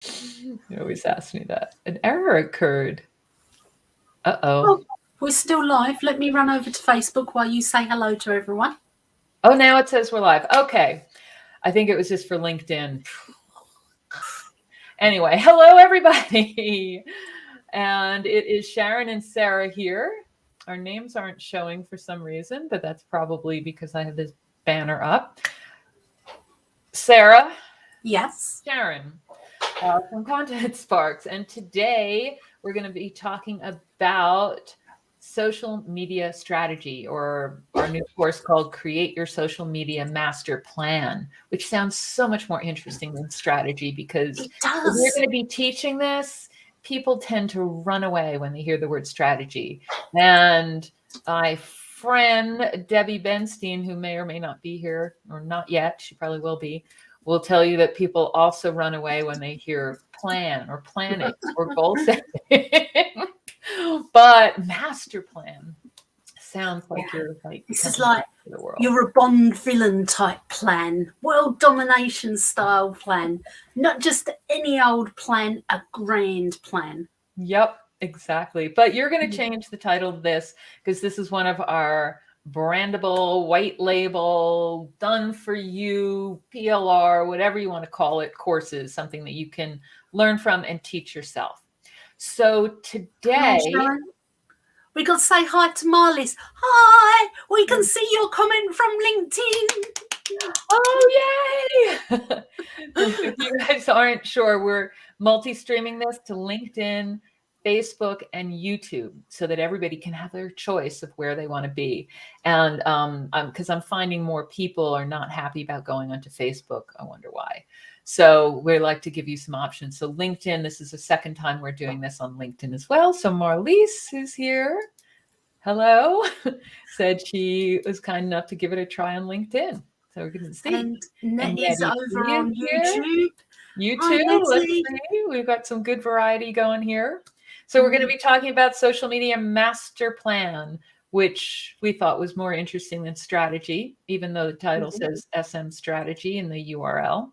You always ask me that. An error occurred. Uh-oh. Oh, we're still live. Let me run over to Facebook while you say hello to everyone. Oh, now it says we're live. Okay. I think it was just for LinkedIn. Anyway, hello, everybody. And it is Sharyn and Sarah here. Our names aren't showing for some reason, but that's probably because I have this banner up. Sarah. Yes. Sharyn from Content Sparks. And today we're going to be talking about social media strategy, or our new course called Create Your Social Media Master Plan, which sounds so much more interesting than strategy, because It if we're does. going to be teaching this, people tend to run away when they hear the word strategy. And my friend Debbie Benstein, who may or may not be here, or not yet, she probably will be, will tell you that people also run away when they hear plan or planning or goal setting. But master plan sounds like you're like This is like the world. you're a Bond villain type plan, world domination style plan, not just any old plan, a grand plan. Yep, exactly. But you're going to change the title of this because this is one of our brandable, white label, done for you, PLR, whatever you want to call it, courses, something that you can learn from and teach yourself. So today, we got to say hi to Marlies. Hi, we can see your comment from LinkedIn. Oh, yay! If you guys aren't sure, we're multi-streaming this to LinkedIn, Facebook, and YouTube so that everybody can have their choice of where they want to be. And because I'm finding more people are not happy about going onto Facebook. I wonder why. So we like to give you some options. So LinkedIn, this is the second time we're doing this on LinkedIn as well. So Marlies, who's here, hello, said she was kind enough to give it a try on LinkedIn. So we're going to see. And Net is over on YouTube. YouTube, let's see. We've got some good variety going here. So we're going to be talking about social media master plan, which we thought was more interesting than strategy, even though the title says SM strategy in the URL.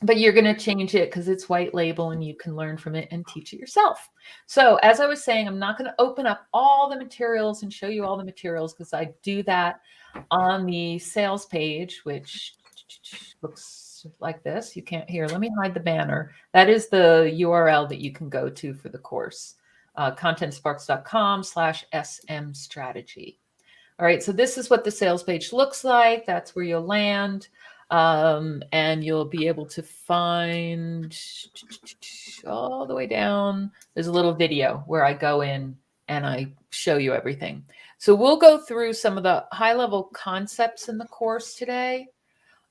But you're going to change it because it's white label and you can learn from it and teach it yourself. So as I was saying, I'm not going to open up all the materials and show you all the materials because I do that on the sales page, which looks like this. You can't hear. Let me hide the banner. That is the URL that you can go to for the course, contentsparks.com/SM strategy. All right, so this is what the sales page looks like. That's where you'll land. And you'll be able to find all the way down. There's a little video where I go in and I show you everything. So we'll go through some of the high-level concepts in the course today.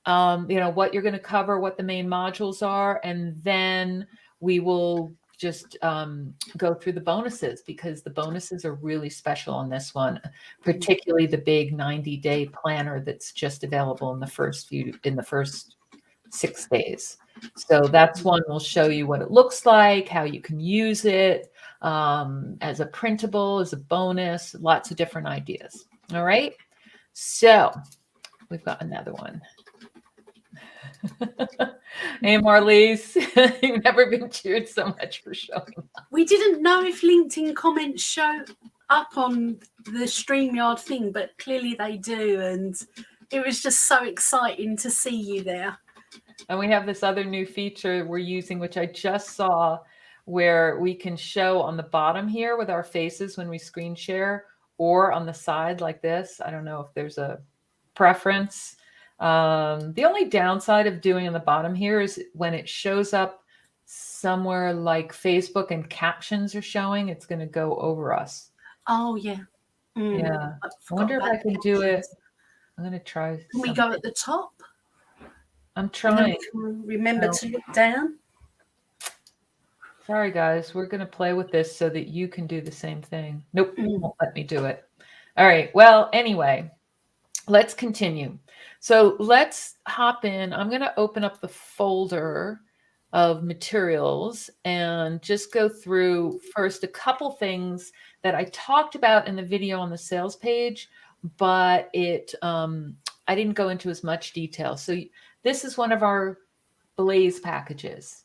What you're going to cover, what the main modules are, and then we will just go through the bonuses, because the bonuses are really special on this one, particularly the big 90-day planner that's just available in the first 6 days. So that's one we'll show you what it looks like, how you can use it as a printable, as a bonus, lots of different ideas. All right. So we've got another one. Hey, Marlies, you've never been cheered so much for showing up. We didn't know if LinkedIn comments show up on the StreamYard thing, but clearly they do. And it was just so exciting to see you there. And we have this other new feature we're using, which I just saw, where we can show on the bottom here with our faces when we screen share, or on the side like this. I don't know if there's a preference. The only downside of doing on the bottom here is when it shows up somewhere like Facebook and captions are showing, it's going to go over us. Oh, yeah. Yeah. I wonder if I can do it. I'm going to try. Can we go at the top? I'm trying. Remember to look down. Sorry, guys. We're going to play with this so that you can do the same thing. Nope. Won't let me do it. All right. Well, anyway, let's continue. So let's hop in. I'm going to open up the folder of materials and just go through first a couple things that I talked about in the video on the sales page, but I didn't go into as much detail. So this is one of our Blaze packages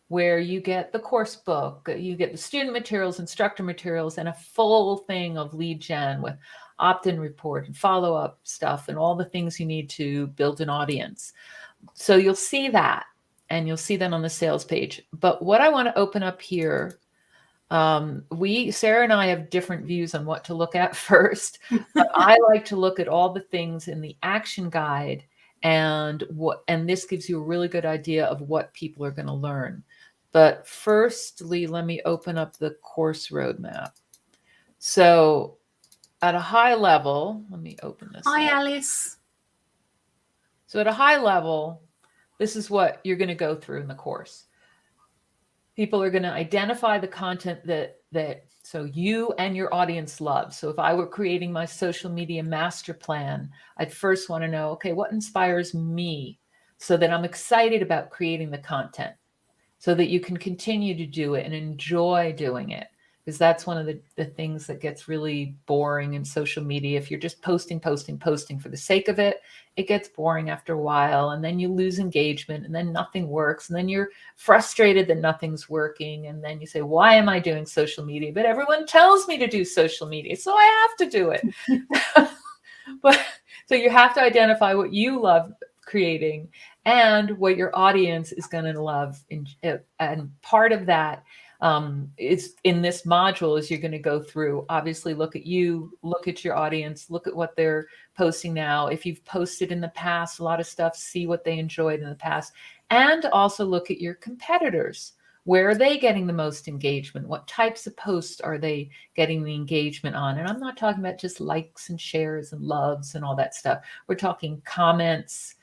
where you get the course book, you get the student materials, instructor materials, and a full thing of lead gen with opt-in report and follow-up stuff and all the things you need to build an audience. So you'll see that, and you'll see that on the sales page. But what I want to open up here, Sarah and I have different views on what to look at first. But I like to look at all the things in the action guide, and this gives you a really good idea of what people are going to learn. But firstly, let me open up the course roadmap. So at a high level, let me open this. Hi, up. Alice. So at a high level, this is what you're going to go through in the course. People are going to identify the content that so you and your audience love. So if I were creating my social media master plan, I'd first want to know, okay, what inspires me so that I'm excited about creating the content, so that you can continue to do it and enjoy doing it. Because that's one of the things that gets really boring in social media. If you're just posting for the sake of it, it gets boring after a while, and then you lose engagement, and then nothing works, and then you're frustrated that nothing's working, and then you say, why am I doing social media? But everyone tells me to do social media, so I have to do it. But so you have to identify what you love creating and what your audience is going to love. And part of that is in this module is you're going to go through, obviously look at you, look at your audience, look at what they're posting now. If you've posted in the past, a lot of stuff, see what they enjoyed in the past, and also look at your competitors. Where are they getting the most engagement? What types of posts are they getting the engagement on? And I'm not talking about just likes and shares and loves and all that stuff. We're talking comments,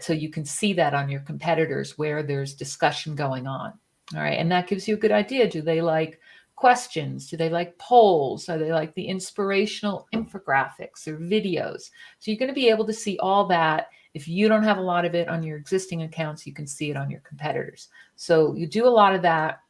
so you can see that on your competitors where there's discussion going on. All right. And that gives you a good idea. Do they like questions? Do they like polls? Are they like the inspirational infographics or videos? So you're going to be able to see all that. If you don't have a lot of it on your existing accounts, you can see it on your competitors. So you do a lot of that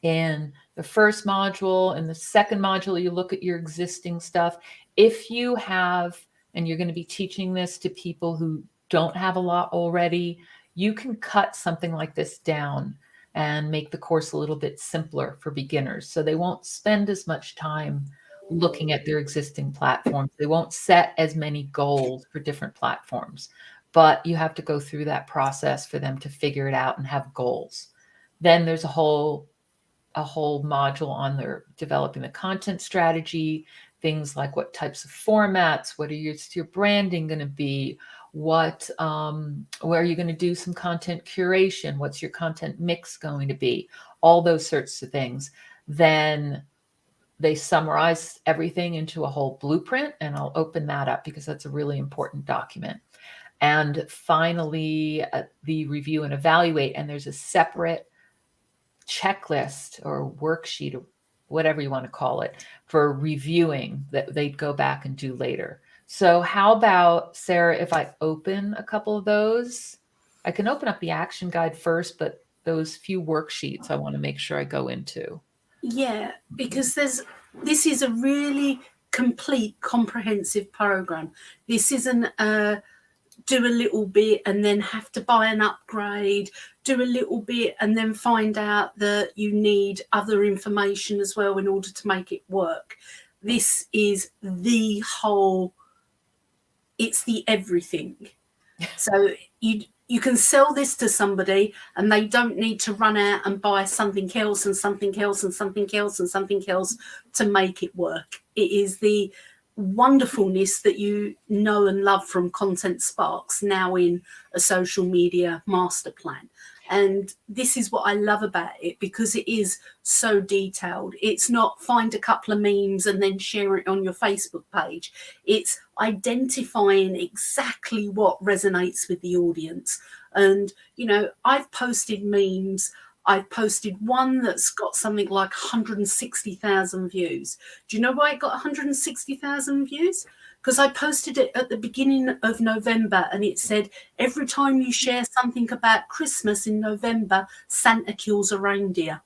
in the first module. In the second module, you look at your existing stuff. If you have, and you're going to be teaching this to people who don't have a lot already, you can cut something like this down and make the course a little bit simpler for beginners. So they won't spend as much time looking at their existing platforms. They won't set as many goals for different platforms, but you have to go through that process for them to figure it out and have goals. Then there's a whole module on their developing the content strategy, things like what types of formats, what are your branding going to be, where are you going to do some content curation, what's your content mix going to be, all those sorts of things. Then they summarize everything into a whole blueprint, and I'll open that up because that's a really important document. And finally, the review and evaluate, and there's a separate checklist or worksheet or whatever you want to call it for reviewing that they'd go back and do later. So how about, Sarah, if I open a couple of those? I can open up the action guide first, but those few worksheets I want to make sure I go into. Yeah, because this is a really complete, comprehensive program. This isn't do a little bit and then have to buy an upgrade, do a little bit and then find out that you need other information as well in order to make it work. This is the whole, it's the everything. So you can sell this to somebody and they don't need to run out and buy something else and something else and something else and something else to make it work. It is the wonderfulness that you know and love from Content Sparks now in a social media master plan. And this is what I love about it, because it is so detailed. It's not find a couple of memes and then share it on your Facebook page. It's identifying exactly what resonates with the audience. And, you know, I've posted memes. I've posted one that's got something like 160,000 views. Do you know why it got 160,000 views? Because I posted it at the beginning of November and it said, every time you share something about Christmas in November, Santa kills a reindeer.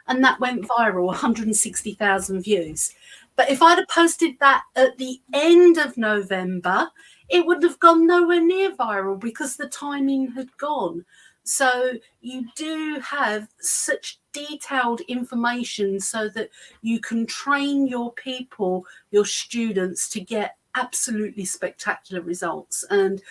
And that went viral, 160,000 views. But if I'd have posted that at the end of November, it would have gone nowhere near viral because the timing had gone. So you do have such detailed information so that you can train your people, your students, to get absolutely spectacular results. And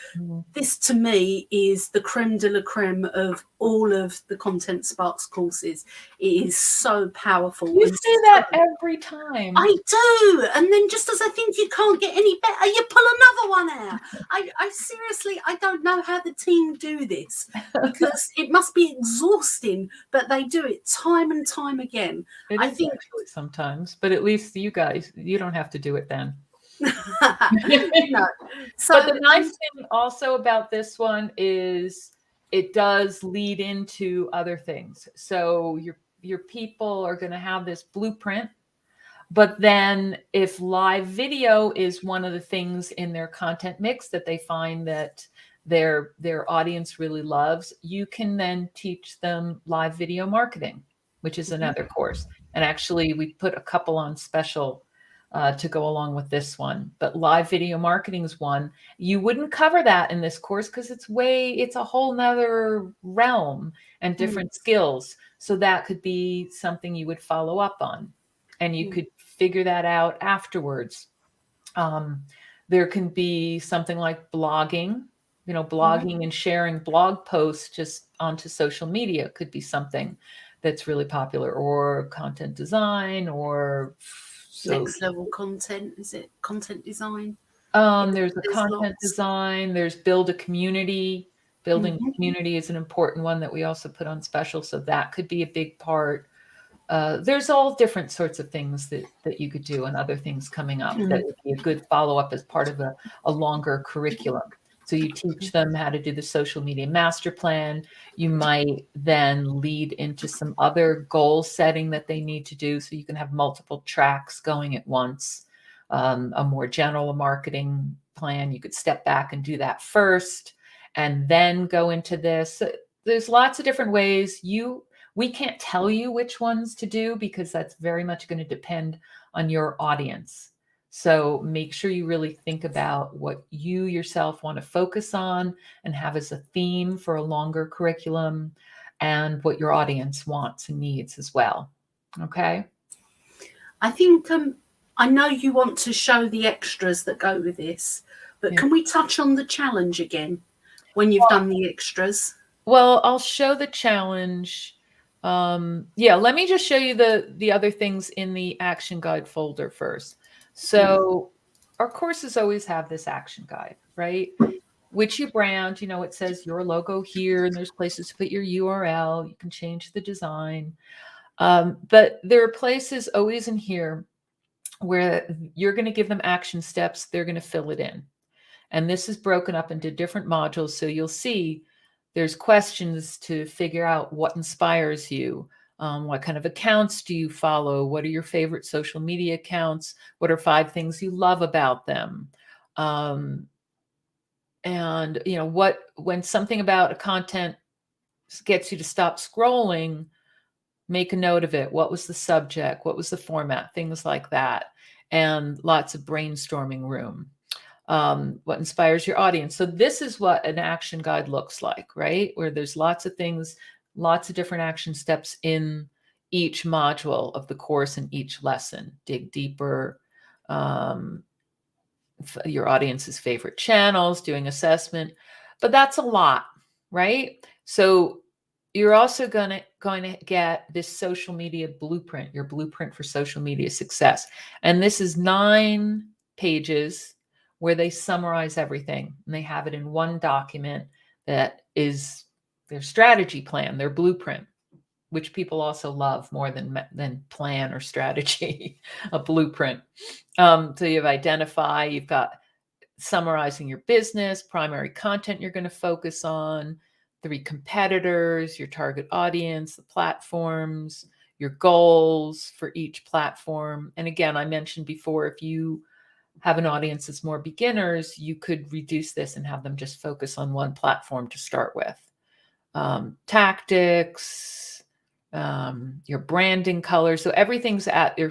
this to me is the creme de la creme of all of the Content Sparks courses. It is so powerful. You and say that every time. I do. And then just as I think you can't get any better, you pull another one out. I seriously, I don't know how the team do this, because it must be exhausting, but they do it time and time again. I think actually sometimes, but at least you guys, you don't have to do it then. No. So, but the nice thing also about this one is it does lead into other things. So your people are going to have this blueprint, but then if live video is one of the things in their content mix that they find that their audience really loves, you can then teach them live video marketing, which is another course. And actually we put a couple on special to go along with this one. But live video marketing is one. You wouldn't cover that in this course because it's a whole nother realm and different skills. So that could be something you would follow up on, and you could figure that out afterwards. There can be something like blogging, blogging and sharing blog posts just onto social media could be something that's really popular, or content design, or next level content. Is it content design? There's a content design. There's build a community. Building a community is an important one that we also put on special. So that could be a big part. There's all different sorts of things that you could do, and other things coming up that would be a good follow-up as part of a longer curriculum. So you teach them how to do the social media master plan. You might then lead into some other goal setting that they need to do, so you can have multiple tracks going at once. A more general marketing plan, you could step back and do that first and then go into this. There's lots of different ways. We can't tell you which ones to do because that's very much going to depend on your audience. So make sure you really think about what you yourself want to focus on and have as a theme for a longer curriculum, and what your audience wants and needs as well. Okay. I think I know you want to show the extras that go with this, but can we touch on the challenge again when you've done the extras? Well, I'll show the challenge. Let me just show you the other things in the action guide folder first. So our courses always have this action guide, right? Which you brand, it says your logo here, and there's places to put your URL. You can change the design. But there are places always in here where you're going to give them action steps. They're going to fill it in. And this is broken up into different modules. So you'll see there's questions to figure out what inspires you. What kind of accounts do you follow? What are your favorite social media accounts? What are 5 things you love about them? And when something about a content gets you to stop scrolling, make a note of it. What was the subject? What was the format? Things like that. And lots of brainstorming room. What inspires your audience? So this is what an action guide looks like, right? Where there's lots of things, lots of different action steps in each module of the course and each lesson. Dig deeper, your audience's favorite channels, doing assessment, but that's a lot, right? So you're also going to get this social media blueprint, your blueprint for social media success. And this is 9 pages where they summarize everything, and they have it in one document that is their strategy plan, their blueprint, which people also love more than plan or strategy, a blueprint. So you've identified, you've got summarizing your business, primary content you're going to focus on, 3 competitors, your target audience, the platforms, your goals for each platform. And again, I mentioned before, if you have an audience that's more beginners, you could reduce this and have them just focus on one platform to start with. Tactics, your branding colors. So everything's at their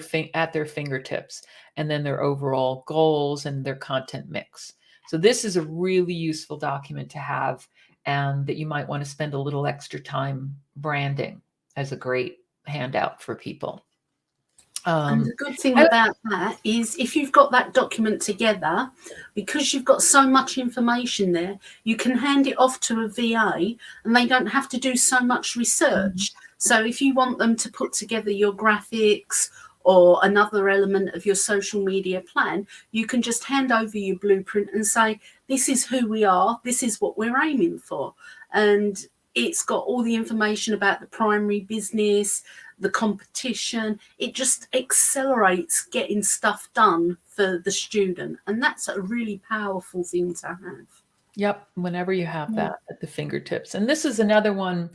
fingertips, and then their overall goals and their content mix. So this is a really useful document to have and that you might want to spend a little extra time branding as a great handout for people. And the good thing about that is if you've got that document together, because you've got so much information there, you can hand it off to a VA and they don't have to do so much research. So if you want them to put together your graphics or another element of your social media plan, you can just hand over your blueprint and say, this is who we are, this is what we're aiming for. And it's got all the information about the primary business, the competition. It just accelerates getting stuff done for the student. And that's a really powerful thing to have. Yep, whenever you have that at the fingertips. And this is another one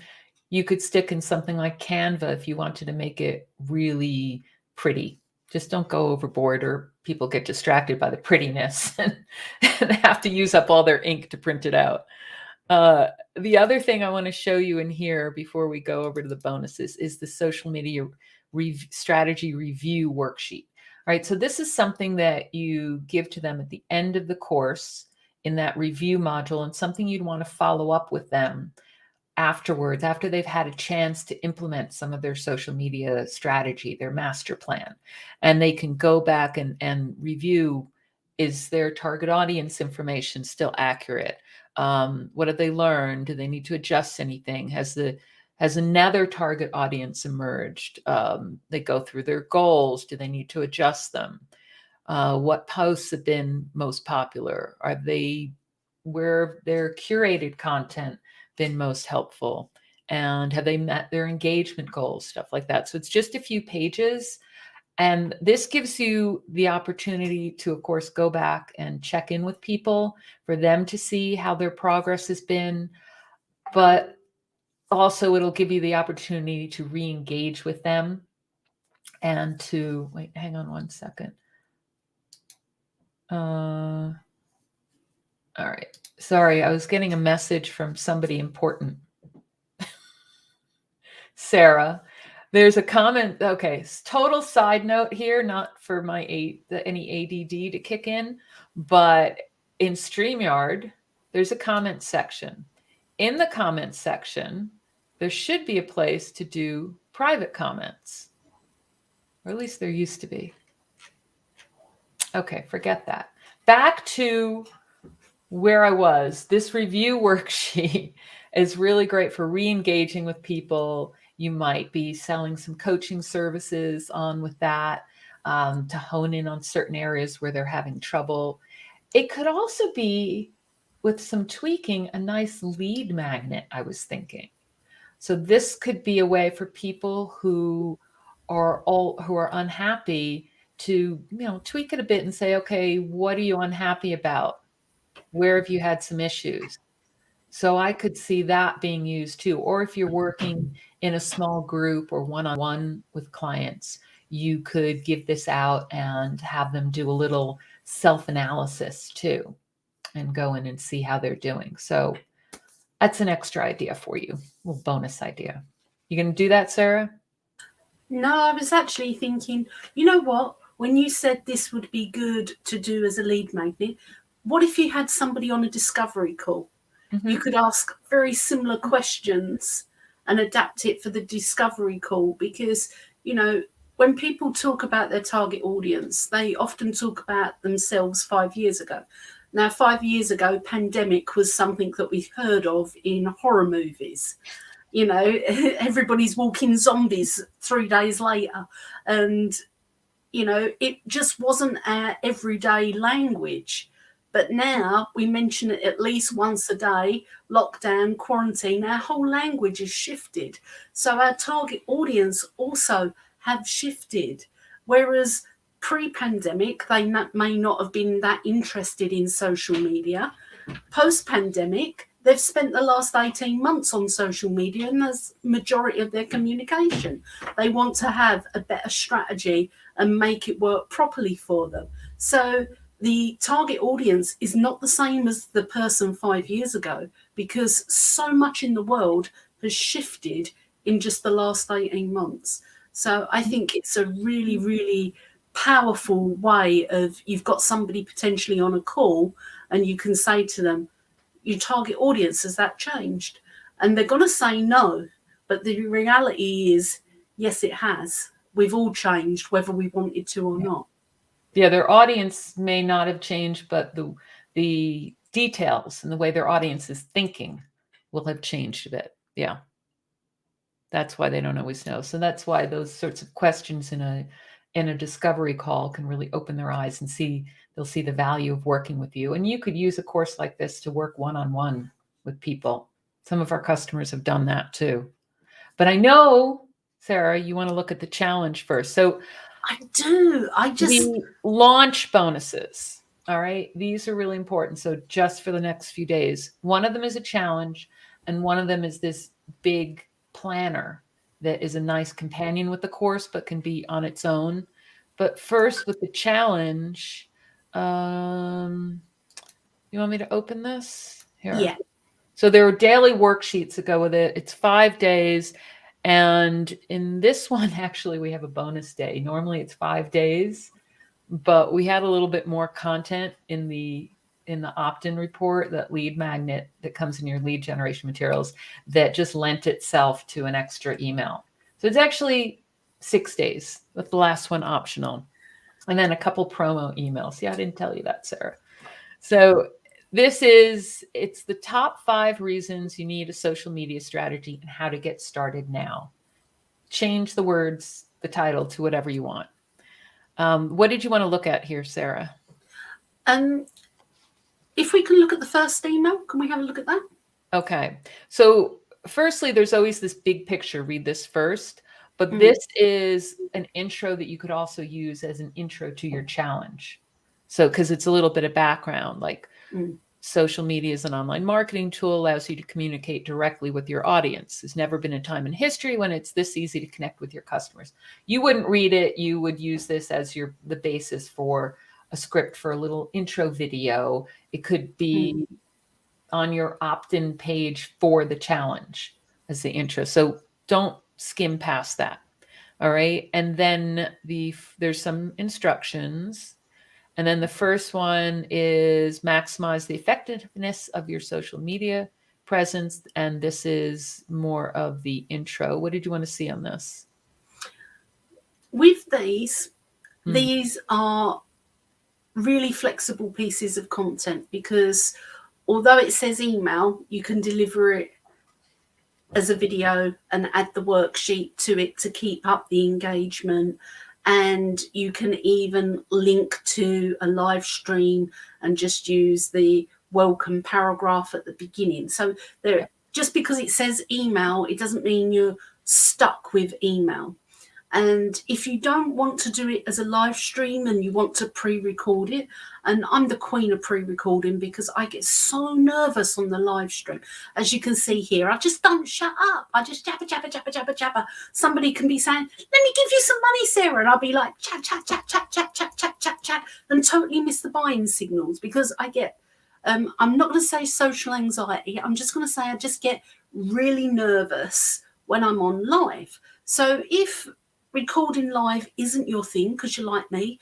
you could stick in something like Canva if you wanted to make it really pretty. Just don't go overboard or people get distracted by the prettiness and have to use up all their ink to print it out. The other thing I want to show you in here before we go over to the bonuses is the social media strategy review worksheet. All right, so this is something that you give to them at the end of the course in that review module, and something you'd want to follow up with them afterwards, after they've had a chance to implement some of their social media strategy, their master plan. And they can go back and review, is their target audience information still accurate? What have they learned? Do they need to adjust anything? Has another target audience emerged? They go through their goals. Do they need to adjust them? What posts have been most popular? Where their curated content been most helpful? And have they met their engagement goals? Stuff like that. So it's just a few pages. And this gives you the opportunity to, of course, go back and check in with people for them to see how their progress has been. But also it'll give you the opportunity to re-engage with them and to, wait, hang on one second. All right. Sorry, I was getting a message from somebody important. Sarah. There's a comment. Okay, total side note here, not for any ADD to kick in, but in StreamYard, there's a comment section. In the comment section, there should be a place to do private comments, or at least there used to be. Okay, forget that. Back to where I was. This review worksheet is really great for re-engaging with people. You might be selling some coaching services on with that to hone in on certain areas where they're having trouble. It could also be, with some tweaking, a nice lead magnet, I was thinking. So this could be a way for people who are unhappy to, tweak it a bit and say, okay, what are you unhappy about? Where have you had some issues? So I could see that being used too. Or if you're working in a small group or one-on-one with clients, you could give this out and have them do a little self-analysis too and go in and see how they're doing. So that's an extra idea for you, a little bonus idea. You going to do that, Sarah? No, I was actually thinking, you know what? When you said this would be good to do as a lead magnet, what if you had somebody on a discovery call? Mm-hmm. You could ask very similar questions and adapt it for the discovery call, because, when people talk about their target audience, they often talk about themselves 5 years ago. Now, 5 years ago, pandemic was something that we've heard of in horror movies. Everybody's walking zombies 3 days later. And, it just wasn't our everyday language. But now we mention it at least once a day, lockdown, quarantine, our whole language has shifted. So our target audience also have shifted. Whereas pre-pandemic, they may not have been that interested in social media. Post-pandemic, they've spent the last 18 months on social media, and that's the majority of their communication. They want to have a better strategy and make it work properly for them. So the target audience is not the same as the person 5 years ago, because so much in the world has shifted in just the last 18 months. So I think it's a really, really powerful way of, you've got somebody potentially on a call and you can say to them, your target audience, has that changed? And they're going to say no. But the reality is, yes, it has. We've all changed, whether we wanted to or not. Yeah, their audience may not have changed, but the details and the way their audience is thinking will have changed a bit. Yeah. That's why they don't always know. So that's why those sorts of questions in a discovery call can really open their eyes and they'll see the value of working with you. And you could use a course like this to work one-on-one with people. Some of our customers have done that too. But I know, Sarah, you want to look at the challenge first. So I do. the launch bonuses. All right. These are really important. So just for the next few days, one of them is a challenge, and one of them is this big planner that is a nice companion with the course, but can be on its own. But first, with the challenge, you want me to open this? Here. Yeah. So there are daily worksheets that go with it. It's 5 days. And in this one, actually, we have a bonus day. Normally it's 5 days, but we had a little bit more content in the opt-in report, that lead magnet that comes in your lead generation materials, that just lent itself to an extra email. So it's actually 6 days, with the last one optional. And then a couple promo emails. Yeah, I didn't tell you that, Sarah. So it's the top 5 reasons you need a social media strategy and how to get started now. Change the words, the title, to whatever you want. What did you want to look at here, Sarah? If we can look at the first email, can we have a look at that? Okay. So firstly, there's always this big picture. Read this first. But this is an intro that you could also use as an intro to your challenge. So, because it's a little bit of background, like social media is an online marketing tool, allows you to communicate directly with your audience. There's never been a time in history when it's this easy to connect with your customers. You wouldn't read it. You would use this as the basis for a script for a little intro video. It could be on your opt-in page for the challenge as the intro. So don't skim past that. All right. And then there's some instructions. And then the first one is maximize the effectiveness of your social media presence. And this is more of the intro. What did you want to see on this? With these are really flexible pieces of content, because although it says email, you can deliver it as a video and add the worksheet to it to keep up the engagement. And you can even link to a live stream and just use the welcome paragraph at the beginning. So just because it says email, it doesn't mean you're stuck with email. And if you don't want to do it as a live stream and you want to pre-record it, and I'm the queen of pre-recording because I get so nervous on the live stream. As you can see here, I just don't shut up. I just jabber, jabber, jabber, jabber, jabber. Somebody can be saying, let me give you some money, Sarah. And I'll be like, chat, chat, chat, chat, chat, chat, chat, chat, chat, and totally miss the buying signals, because I get, I'm not going to say social anxiety. I'm just going to say I just get really nervous when I'm on live. So if recording live isn't your thing, because you're like me,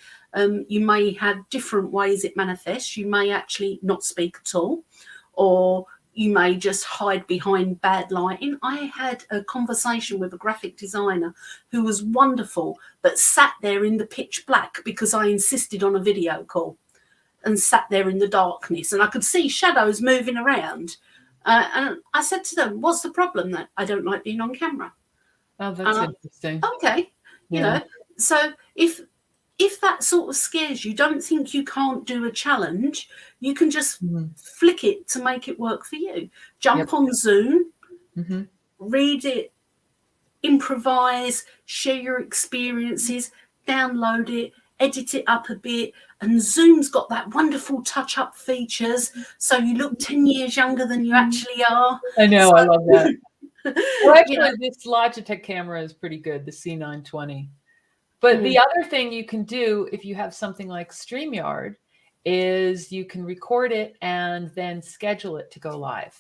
you may have different ways it manifests. You may actually not speak at all, or you may just hide behind bad lighting. I had a conversation with a graphic designer who was wonderful, but sat there in the pitch black because I insisted on a video call, and sat there in the darkness, and I could see shadows moving around. And I said to them, what's the problem? That I don't like being on camera. Oh, that's interesting. Okay. You know, so if that sort of scares you, don't think you can't do a challenge. You can just flick it to make it work for you. Jump on Zoom, read it, improvise, share your experiences, download it, edit it up a bit. And Zoom's got that wonderful touch-up features, so you look 10 years younger than you actually are. I know, I love that. Well, actually, this Logitech camera is pretty good, the C920. But the other thing you can do if you have something like StreamYard is you can record it and then schedule it to go live.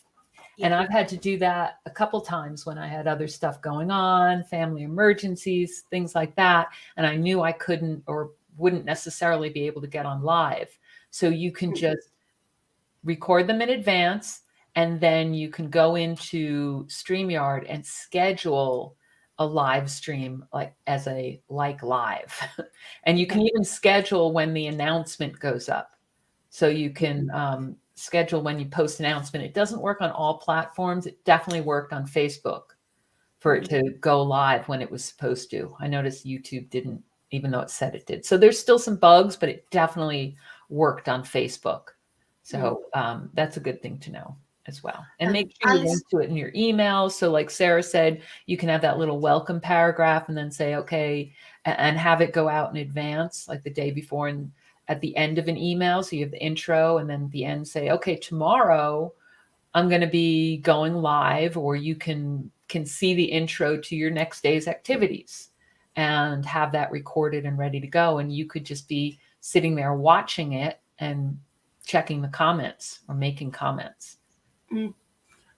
And I've had to do that a couple times when I had other stuff going on, family emergencies, things like that. And I knew I couldn't or wouldn't necessarily be able to get on live. So you can just record them in advance And then you can go into StreamYard and schedule a live stream like as a live. And you can even schedule when the announcement goes up. So you can schedule when you post announcement. It doesn't work on all platforms. It definitely worked on Facebook for it to go live when it was supposed to. I noticed YouTube didn't, even though it said it did. So there's still some bugs, but it definitely worked on Facebook. So that's a good thing to know as well. And make sure you link to it in your emails. So like Sarah said, you can have that little welcome paragraph and then say, okay, and have it go out in advance, like the day before and at the end of an email. So you have the intro and then at the end say, okay, tomorrow I'm going to be going live, or you can see the intro to your next day's activities and have that recorded and ready to go. And you could just be sitting there watching it and checking the comments or making comments.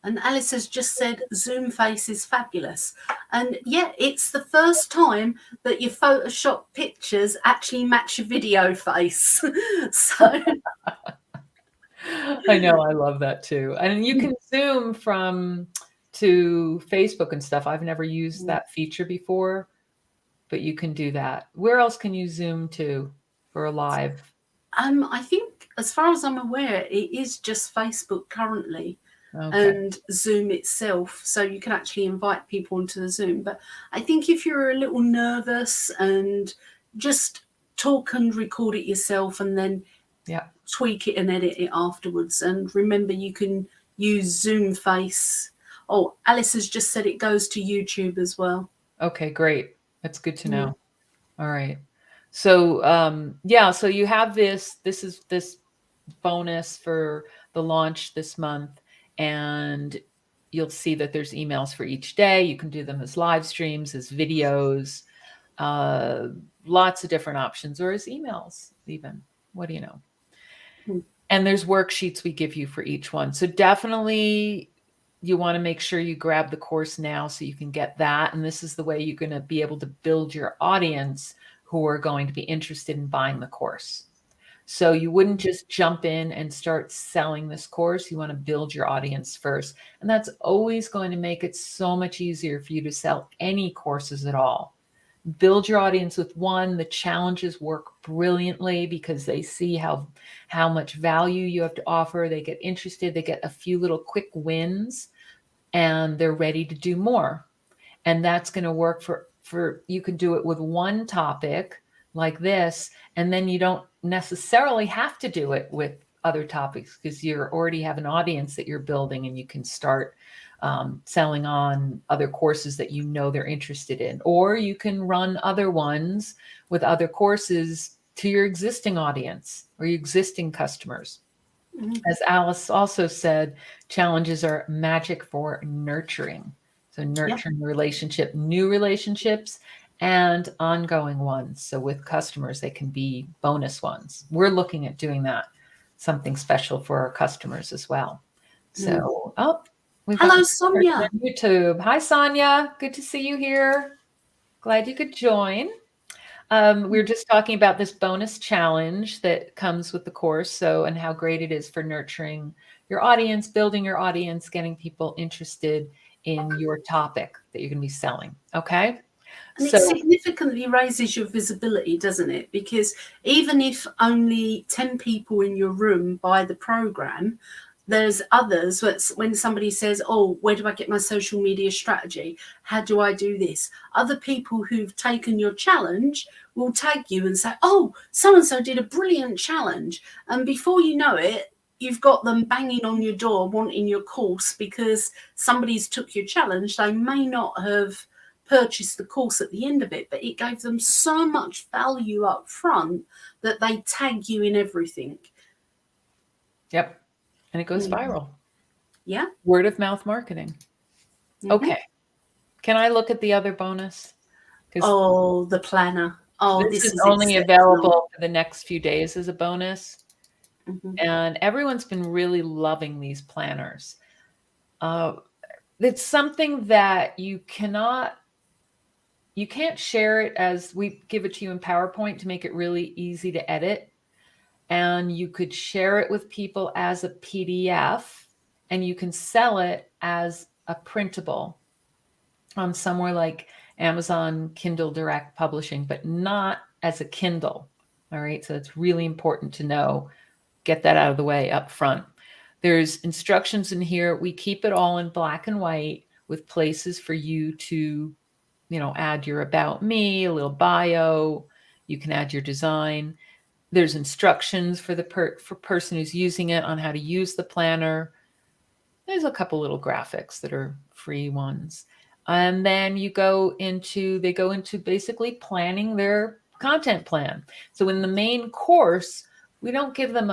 And Alice has just said Zoom face is fabulous. And yeah, it's the first time that your Photoshop pictures actually match your video face. So I know, I love that too. And you can Zoom to Facebook and stuff. I've never used that feature before, but you can do that. Where else can you Zoom to for a live? I think, as far as I'm aware, it is just Facebook currently. Okay. And Zoom itself, so you can actually invite people onto the Zoom. But I think if you're a little nervous, and just talk and record it yourself and then tweak it and edit it afterwards. And remember, you can use Zoom face. Oh, Alice has just said it goes to YouTube as well. Okay, great. That's good to know. All right. So so you have this is this bonus for the launch this month, and you'll see that there's emails for each day. You can do them as live streams, as videos, lots of different options, or as emails even. What do you know? And there's worksheets we give you for each one. So definitely you want to make sure you grab the course now so you can get that. And this is the way you're going to be able to build your audience who are going to be interested in buying the course. So you wouldn't just jump in and start selling this course. You want to build your audience first. And that's always going to make it so much easier for you to sell any courses at all. Build your audience with one. The challenges work brilliantly because they see how much value you have to offer. They get interested. They get a few little quick wins and they're ready to do more. And that's going to work for you can do it with one topic like this, and then you don't necessarily have to do it with other topics because you already have an audience that you're building, and you can start selling on other courses that you know they're interested in. Or you can run other ones with other courses to your existing audience or your existing customers. As Alice also said, challenges are magic for nurturing. So nurturing the relationship, new relationships, and ongoing ones. So with customers, they can be bonus ones. We're looking at doing that, something special for our customers as well. So, hello, Sonia. On YouTube. Hi, Sonia. Good to see you here. Glad you could join. We're just talking about this bonus challenge that comes with the course. So, and how great it is for nurturing your audience, building your audience, getting people interested in your topic that you're going to be selling. Okay. And it significantly raises your visibility, doesn't it? Because even if only 10 people in your room buy the program, there's others. When somebody says, oh, where do I get my social media strategy? How do I do this? Other people who've taken your challenge will tag you and say, oh, so-and-so did a brilliant challenge. And before you know it, you've got them banging on your door wanting your course because somebody's took your challenge. They may not have purchased the course at the end of it, but it gave them so much value up front that they tag you in everything. Yep. And it goes viral. Yeah. Word of mouth marketing. Okay. Can I look at the other bonus? Oh, the planner. Oh, this is only available for the next few days as a bonus. And everyone's been really loving these planners. It's something that you can't share it as we give it to you in PowerPoint to make it really easy to edit. And you could share it with people as a PDF. and you can sell it as a printable on somewhere like Amazon Kindle Direct Publishing, but not as a Kindle. All right. So it's really important to know, get that out of the way up front. There's instructions in here. We keep it all in black and white with places for you to, add your about me, a little bio. You can add your design. There's instructions for the person who's using it on how to use the planner. There's a couple little graphics that are free ones. And then they go into basically planning their content plan. So in the main course, we don't give them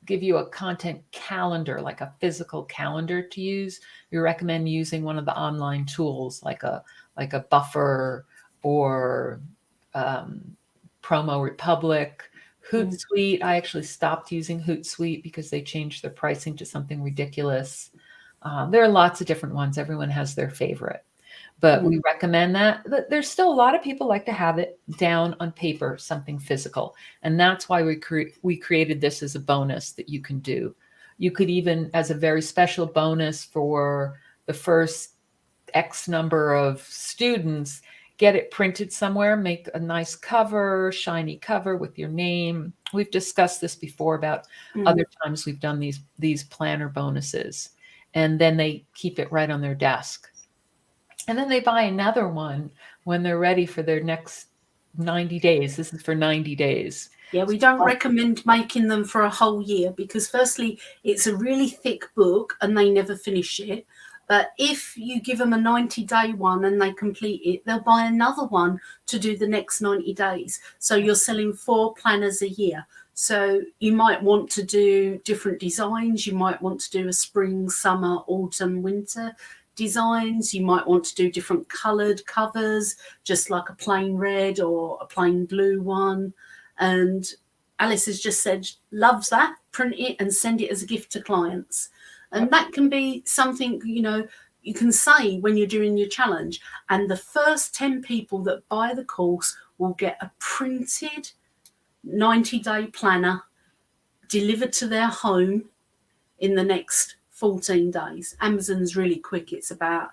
give you a content calendar, like a physical calendar to use. We recommend using one of the online tools, like a Buffer or Promo Republic. Hootsuite, I actually stopped using Hootsuite because they changed their pricing to something ridiculous. There are lots of different ones. Everyone has their favorite, but we recommend that. There's still a lot of people like to have it down on paper, something physical. And that's why we created this as a bonus that you can do. You could even, as a very special bonus for the first X number of students, get it printed somewhere, make a nice cover, shiny cover with your name. We've discussed this before about other times we've done these planner bonuses, and then they keep it right on their desk. And then they buy another one when they're ready for their next 90 days. This is for 90 days. Yeah, we don't recommend making them for a whole year because firstly, it's a really thick book and they never finish it. But if you give them a 90-day one and they complete it, they'll buy another one to do the next 90 days. So you're selling 4 planners a year. So you might want to do different designs. You might want to do a spring, summer, autumn, winter designs. You might want to do different coloured covers, just like a plain red or a plain blue one. And Alice has just said, loves that, print it and send it as a gift to clients. And that can be something, you can say when you're doing your challenge. And the first 10 people that buy the course will get a printed 90-day planner delivered to their home in the next 14 days. Amazon's really quick. It's about,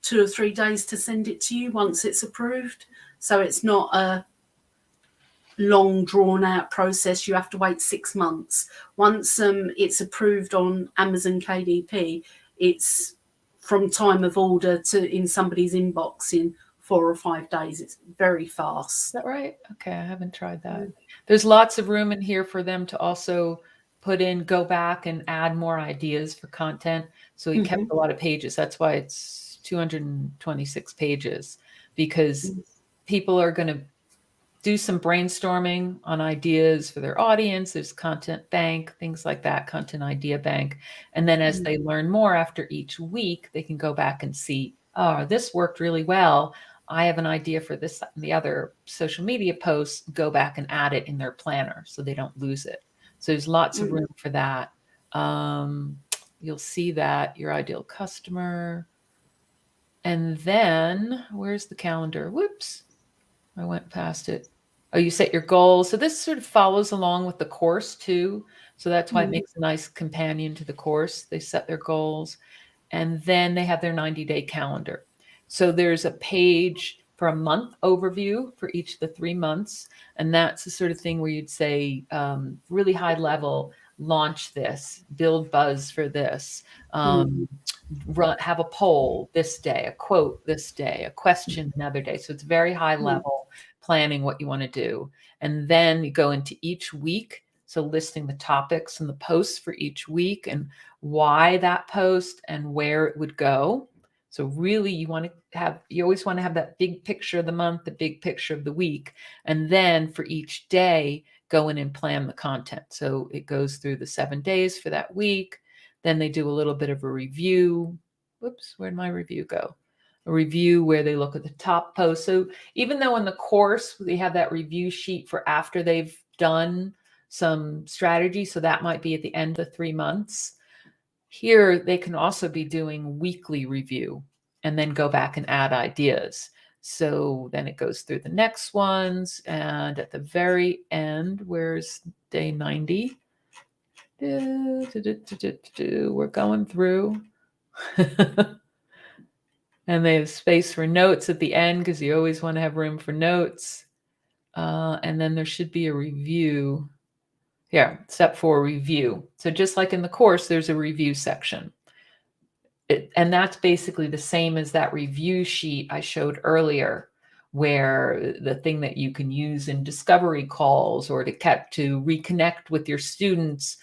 2 or 3 days to send it to you once it's approved. So it's not a long drawn out process. You have to wait 6 months. Once it's approved on Amazon KDP, it's from time of order to in somebody's inbox in 4 or 5 days. It's very fast. Is that right? Okay, I haven't tried that. There's lots of room in here for them to also go back and add more ideas for content. So we kept a lot of pages. That's why it's 226 pages, because people are going to do some brainstorming on ideas for their audience. There's content bank, things like that, content idea bank. And then as they learn more after each week, they can go back and see, oh, this worked really well. I have an idea for this and the other social media posts, go back and add it in their planner so they don't lose it. So there's lots of room for that. You'll see that, your ideal customer. And then where's the calendar? Whoops, I went past it. Oh, you set your goals. So this sort of follows along with the course too. So that's why it makes a nice companion to the course. They set their goals and then they have their 90-day calendar. So there's a page for a month overview for each of the 3 months. And that's the sort of thing where you'd say, really high level, launch this, build buzz for this, have a poll this day, a quote this day, a question another day. So it's very high level planning what you want to do. And then you go into each week. So listing the topics and the posts for each week and why that post and where it would go. So really you always want to have that big picture of the month, the big picture of the week. And then for each day, go in and plan the content. So it goes through the 7 days for that week. Then they do a little bit of a review. Whoops, where'd my review go? A review where they look at the top posts. So even though in the course, they have that review sheet for after they've done some strategy. So that might be at the end of the 3 months. Here, they can also be doing weekly review and then go back and add ideas. So then it goes through the next ones. And at the very end, where's day 90? We're going through. And they have space for notes at the end because you always want to have room for notes. And then there should be a review. Yeah, step 4, review. So just like in the course, there's a review section. And that's basically the same as that review sheet I showed earlier, where the thing that you can use in discovery calls or to reconnect with your students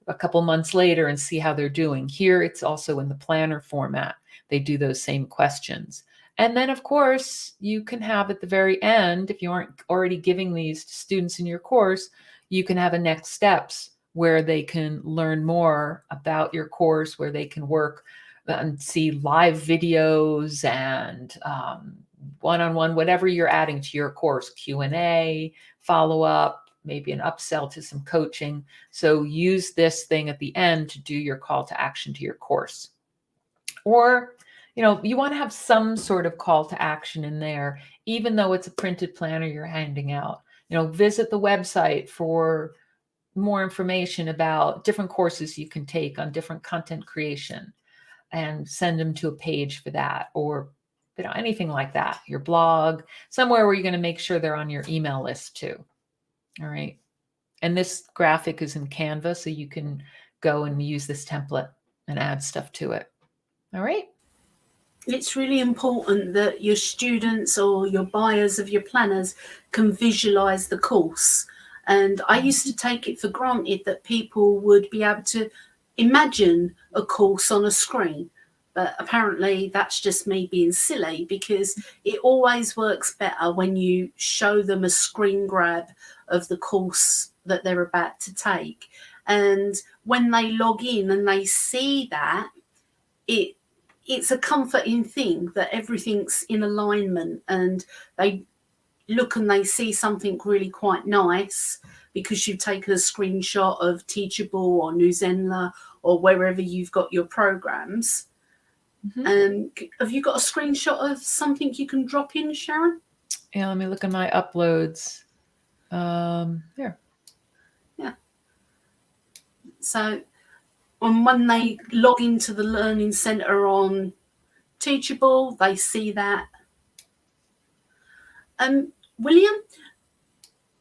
a couple months later and see how they're doing. Here, it's also in the planner format. They do those same questions. And then, of course, you can have at the very end, if you aren't already giving these to students in your course, you can have a next steps where they can learn more about your course, where they can work and see live videos and one-on-one, whatever you're adding to your course, Q&A, follow-up, maybe an upsell to some coaching. So use this thing at the end to do your call to action to your course. Or, you want to have some sort of call to action in there, even though it's a printed planner you're handing out. Visit the website for more information about different courses you can take on different content creation and send them to a page for that, or anything like that, your blog, somewhere where you're going to make sure they're on your email list too. All right. And this graphic is in Canva, so you can go and use this template and add stuff to it. All right. It's really important that your students or your buyers of your planners can visualize the course. And I used to take it for granted that people would be able to imagine a course on a screen. But apparently that's just me being silly, because it always works better when you show them a screen grab of the course that they're about to take. And when they log in and they see that, it's a comforting thing that everything's in alignment, and they look and they see something really quite nice because you've taken a screenshot of Teachable or Newsendler or wherever you've got your programs. And have you got a screenshot of something you can drop in, Sharyn? Yeah, let me look at my uploads. Here. Yeah. So when they log into the Learning Centre on Teachable, they see that. William,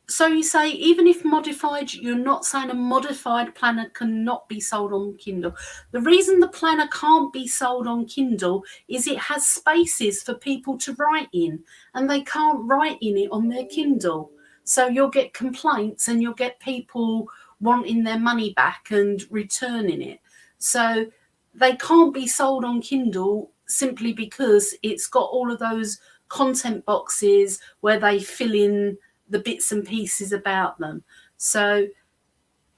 so you say even if modified, you're not saying a modified planner cannot be sold on Kindle. The reason the planner can't be sold on Kindle is it has spaces for people to write in, and they can't write in it on their Kindle. So you'll get complaints and you'll get people wanting their money back and returning it. So they can't be sold on Kindle simply because it's got all of those content boxes where they fill in the bits and pieces about them. So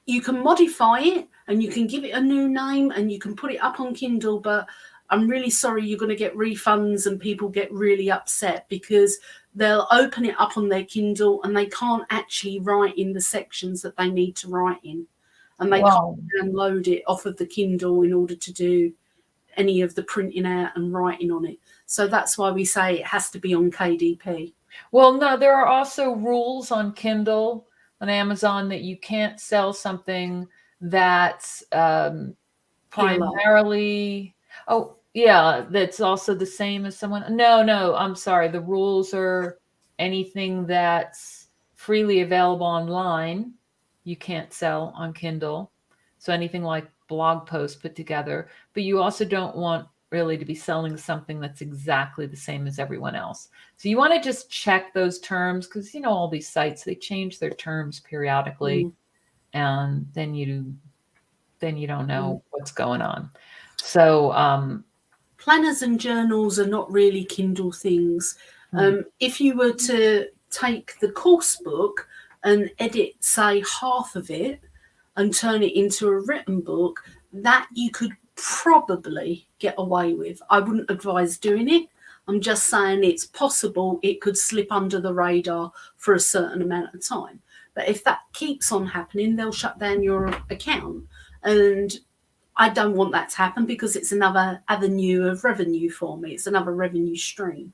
you can modify it and you can give it a new name and you can put it up on Kindle, but I'm really sorry, you're going to get refunds and people get really upset because they'll open it up on their Kindle and they can't actually write in the sections that they need to write in. And they can't download it off of the Kindle in order to do any of the printing out and writing on it. So that's why we say it has to be on KDP. Well, no, there are also rules on Kindle, on Amazon, that you can't sell something that's primarily, that's also the same as someone. No, I'm sorry. The rules are anything that's freely available online, you can't sell on Kindle. So anything like blog posts put together, but you also don't want really to be selling something that's exactly the same as everyone else. So you want to just check those terms, because all these sites, they change their terms periodically, and then you don't know what's going on. So planners and journals are not really Kindle things. If you were to take the course book and edit, say, half of it and turn it into a written book, that you could probably get away with. I wouldn't advise doing it. I'm just saying it's possible it could slip under the radar for a certain amount of time. But if that keeps on happening, they'll shut down your account. And I don't want that to happen because it's another avenue of revenue for me. It's another revenue stream.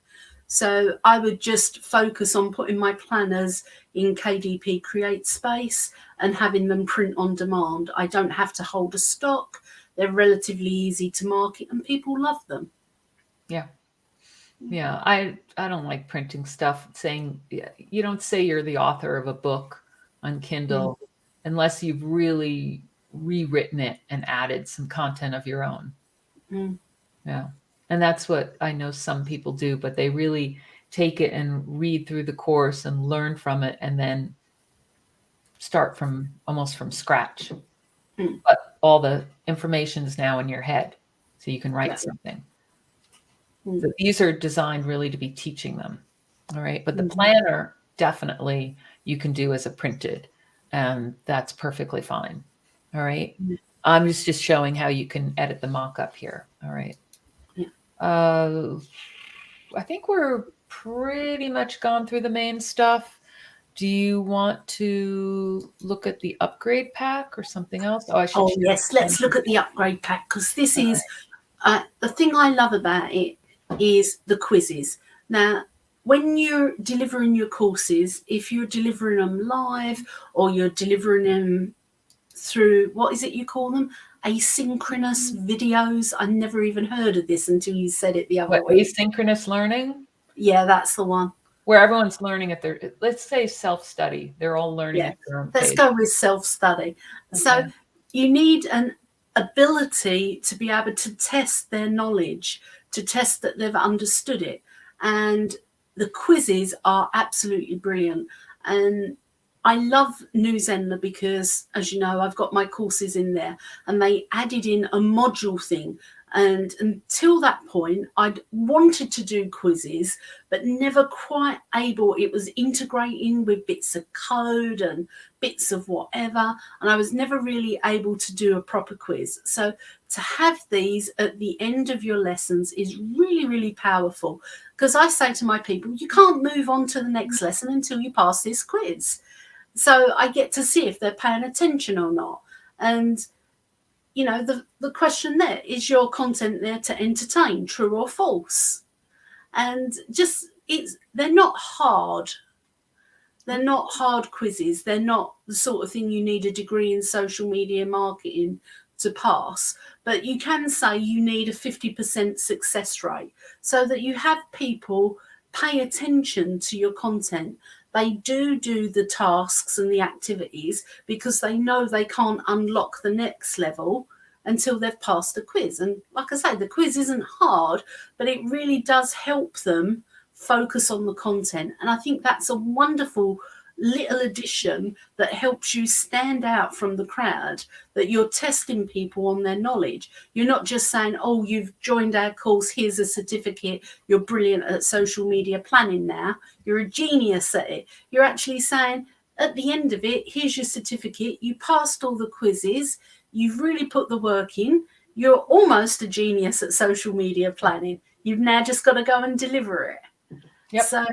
So I would just focus on putting my planners in KDP Create Space and having them print on demand. I don't have to hold a stock. They're relatively easy to market and people love them. Yeah. Yeah, I don't like printing stuff saying you don't say you're the author of a book on Kindle unless you've really rewritten it and added some content of your own. Yeah. And that's what I know some people do, but they really take it and read through the course and learn from it and then start from almost from scratch. But all the information is now in your head, so you can write something. So these are designed really to be teaching them. All right. But the planner, definitely you can do as a printed, and that's perfectly fine. All right. I'm just showing how you can edit the mock-up here. All right. I think we're pretty much gone through the main stuff. Do you want to look at the upgrade pack or something else? Oh yes, let's look at the upgrade pack, because this is the thing I love about it is the quizzes. Now, when you're delivering your courses, if you're delivering them live or you're delivering them through, what is it you call them? Asynchronous videos. I never even heard of this until you said it the other week. Asynchronous learning? Yeah, that's the one. Where everyone's learning at their, let's say self-study. They're all learning at their own pace. Let's go with self-study. Okay. So you need an ability to be able to test their knowledge, to test that they've understood it. And the quizzes are absolutely brilliant. And I love New Zenler because, as you know, I've got my courses in there, and they added in a module thing. And until that point, I'd wanted to do quizzes, but never quite able. It was integrating with bits of code and bits of whatever, and I was never really able to do a proper quiz. So to have these at the end of your lessons is really, really powerful, because I say to my people, you can't move on to the next lesson until you pass this quiz. So I get to see if they're paying attention or not. And you know, the question there, is your content there to entertain, true or false? And just, they're not hard. They're not hard quizzes. They're not the sort of thing you need a degree in social media marketing to pass. But you can say you need a 50% success rate so that you have people pay attention to your content. They do the tasks and the activities because they know they can't unlock the next level until they've passed the quiz. And like I say, the quiz isn't hard, but it really does help them focus on the content. And I think that's a wonderful little addition that helps you stand out from the crowd, that you're testing people on their knowledge. You're not just saying, oh, you've joined our course, here's a certificate, you're brilliant at social media planning now, you're a genius at it. You're actually saying, at the end of it, here's your certificate, you passed all the quizzes, you've really put the work in, you're almost a genius at social media planning. You've now just got to go and deliver it. Yep. So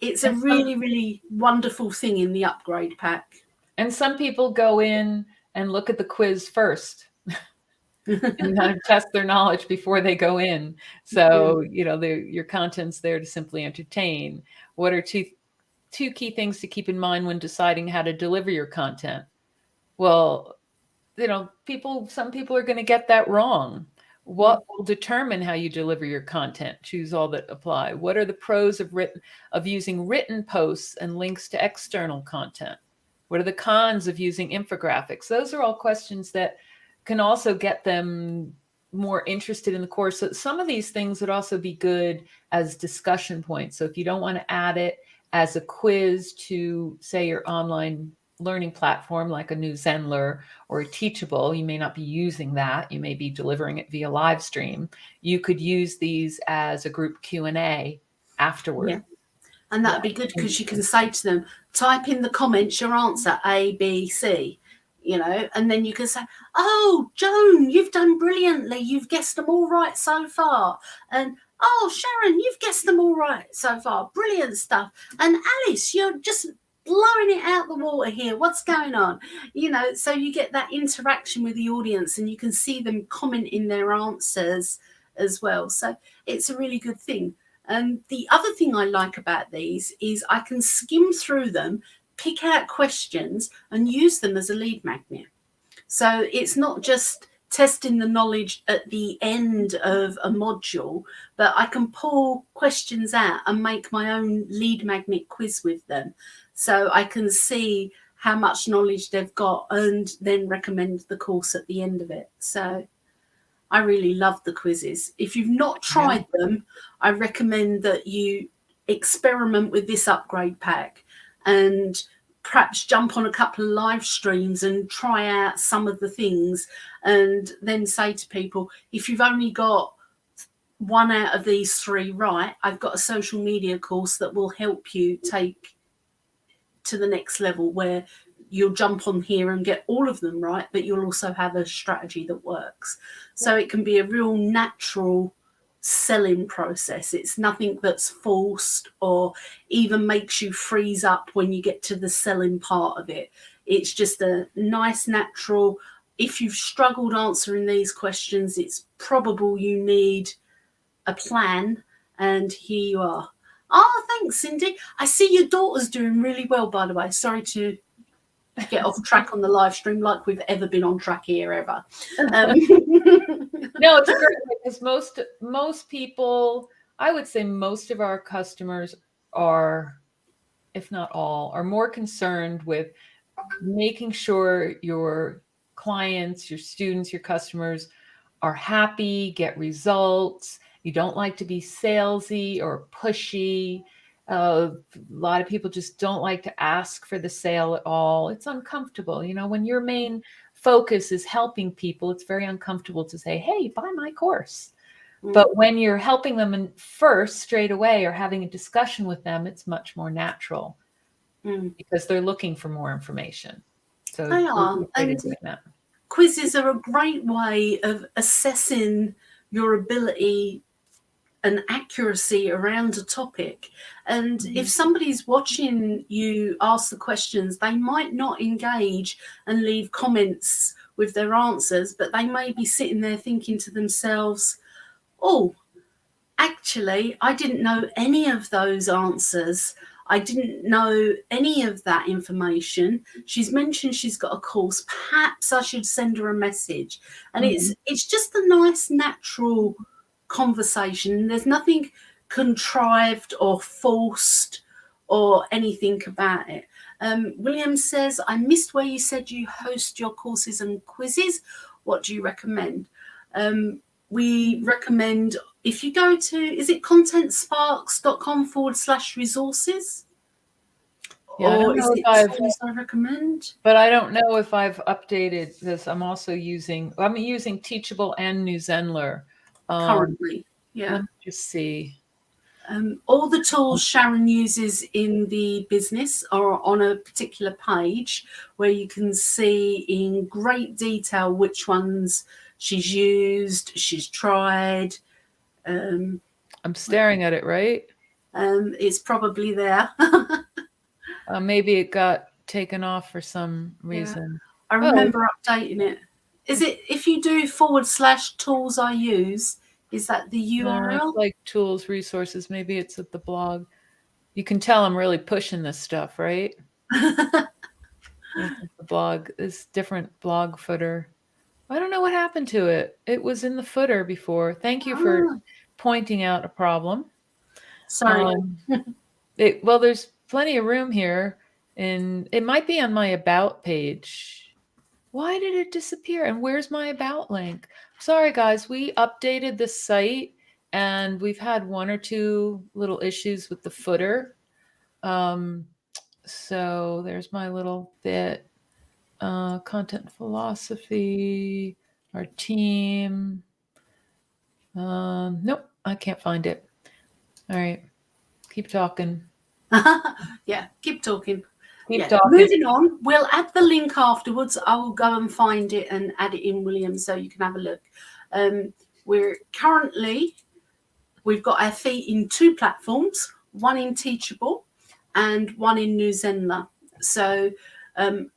it's a really, really wonderful thing in the upgrade pack. And some people go in and look at the quiz first and kind of test their knowledge before they go in. So, you know, your content's there to simply entertain. What are two key things to keep in mind when deciding how to deliver your content? Well, you know, some people are going to get that wrong. What will determine how you deliver your content? Choose all that apply. What are the pros of using written posts and links to external content? What are the cons of using infographics? Those are all questions that can also get them more interested in the course. So some of these things would also be good as discussion points. So if you don't want to add it as a quiz to, say, your online learning platform like a New Zenler or a Teachable, you may not be using that. You may be delivering it via live stream. You could use these as a group Q&A afterward. Yeah. And that'd be good because you can say to them, type in the comments your answer A, B, C, you know, and then you can say, oh, Joan, you've done brilliantly. You've guessed them all right so far. And oh, Sharyn, you've guessed them all right so far. Brilliant stuff. And Alice, you're just blowing it out the water here. What's going on? You know, so you get that interaction with the audience and you can see them comment in their answers as well. So it's a really good thing. And the other thing I like about these is I can skim through them, pick out questions and use them as a lead magnet. So it's not just testing the knowledge at the end of a module, but I can pull questions out and make my own lead magnet quiz with them. So I can see how much knowledge they've got and then recommend the course at the end of it. So I really love the quizzes. If you've not tried them, I recommend that you experiment with this upgrade pack and perhaps jump on a couple of live streams and try out some of the things, and then say to people, if you've only got one out of these three right, I've got a social media course that will help you take to the next level, where you'll jump on here and get all of them right, but you'll also have a strategy that works. So it can be a real natural selling process. It's nothing that's forced or even makes you freeze up when you get to the selling part of it. It's just a nice, natural, if you've struggled answering these questions, it's probable you need a plan, and here you are. Oh, thanks, Cindy. I see your daughter's doing really well, by the way. Sorry to get off track on the live stream, like we've ever been on track here ever. No, it's great because most people, I would say most of our customers are, if not all, are more concerned with making sure your clients, your students, your customers are happy, get results. You don't like to be salesy or pushy. A lot of people just don't like to ask for the sale at all. It's uncomfortable. You know, when your main focus is helping people, it's very uncomfortable to say, hey, buy my course. But when you're helping them first straight away or having a discussion with them, it's much more natural because they're looking for more information. So they are. And quizzes are a great way of assessing your ability and accuracy around a topic. And if somebody's watching you ask the questions, they might not engage and leave comments with their answers, but they may be sitting there thinking to themselves, oh, actually, I didn't know any of those answers. I didn't know any of that information. She's mentioned she's got a course. Perhaps I should send her a message. And it's just a nice, natural conversation. There's nothing contrived or forced or anything about it. William says, I missed where you said you host your courses and quizzes. What do you recommend? We recommend, if you go to, is it contentsparks.com/resources? Yeah, or is it tools I recommend? But I don't know if I've updated this. I'm using Teachable and New Zenler. Currently, yeah. Let me just see. All the tools Sharyn uses in the business are on a particular page where you can see in great detail which ones she's used, she's tried. I'm staring at it, right? It's probably there. Maybe it got taken off for some reason. I remember updating it. Is it, if you do /tools I use, is that the URL? It's like tools, resources. Maybe it's at the blog. You can tell I'm really pushing this stuff, right? The blog, this different blog footer. I don't know what happened to it. It was in the footer before. Thank you for pointing out a problem. Sorry. Well, there's plenty of room here, and it might be on my about page. Why did it disappear? And where's my about link? Sorry, guys, we updated the site and we've had one or two little issues with the footer. So there's my little bit. Content philosophy, our team. Nope, I can't find it. All right, keep talking. Yeah, keep talking. Keep talking. Moving on, we'll add the link afterwards. I will go and find it and add it in, William, so you can have a look. We've got our feet in two platforms, one in Teachable and one in New Zenler. So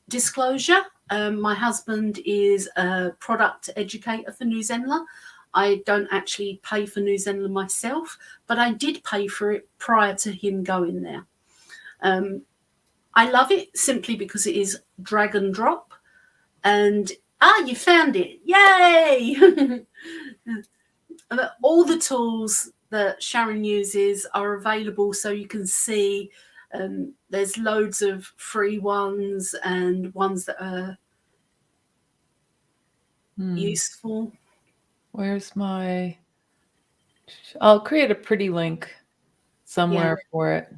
disclosure, my husband is a product educator for New Zenler. I don't actually pay for New Zenler myself, but I did pay for it prior to him going there. I love it simply because it is drag and drop. And you found it. Yay! All the tools that Sharyn uses are available, so you can see there's loads of free ones and ones that are useful. Where's my... I'll create a pretty link somewhere for it.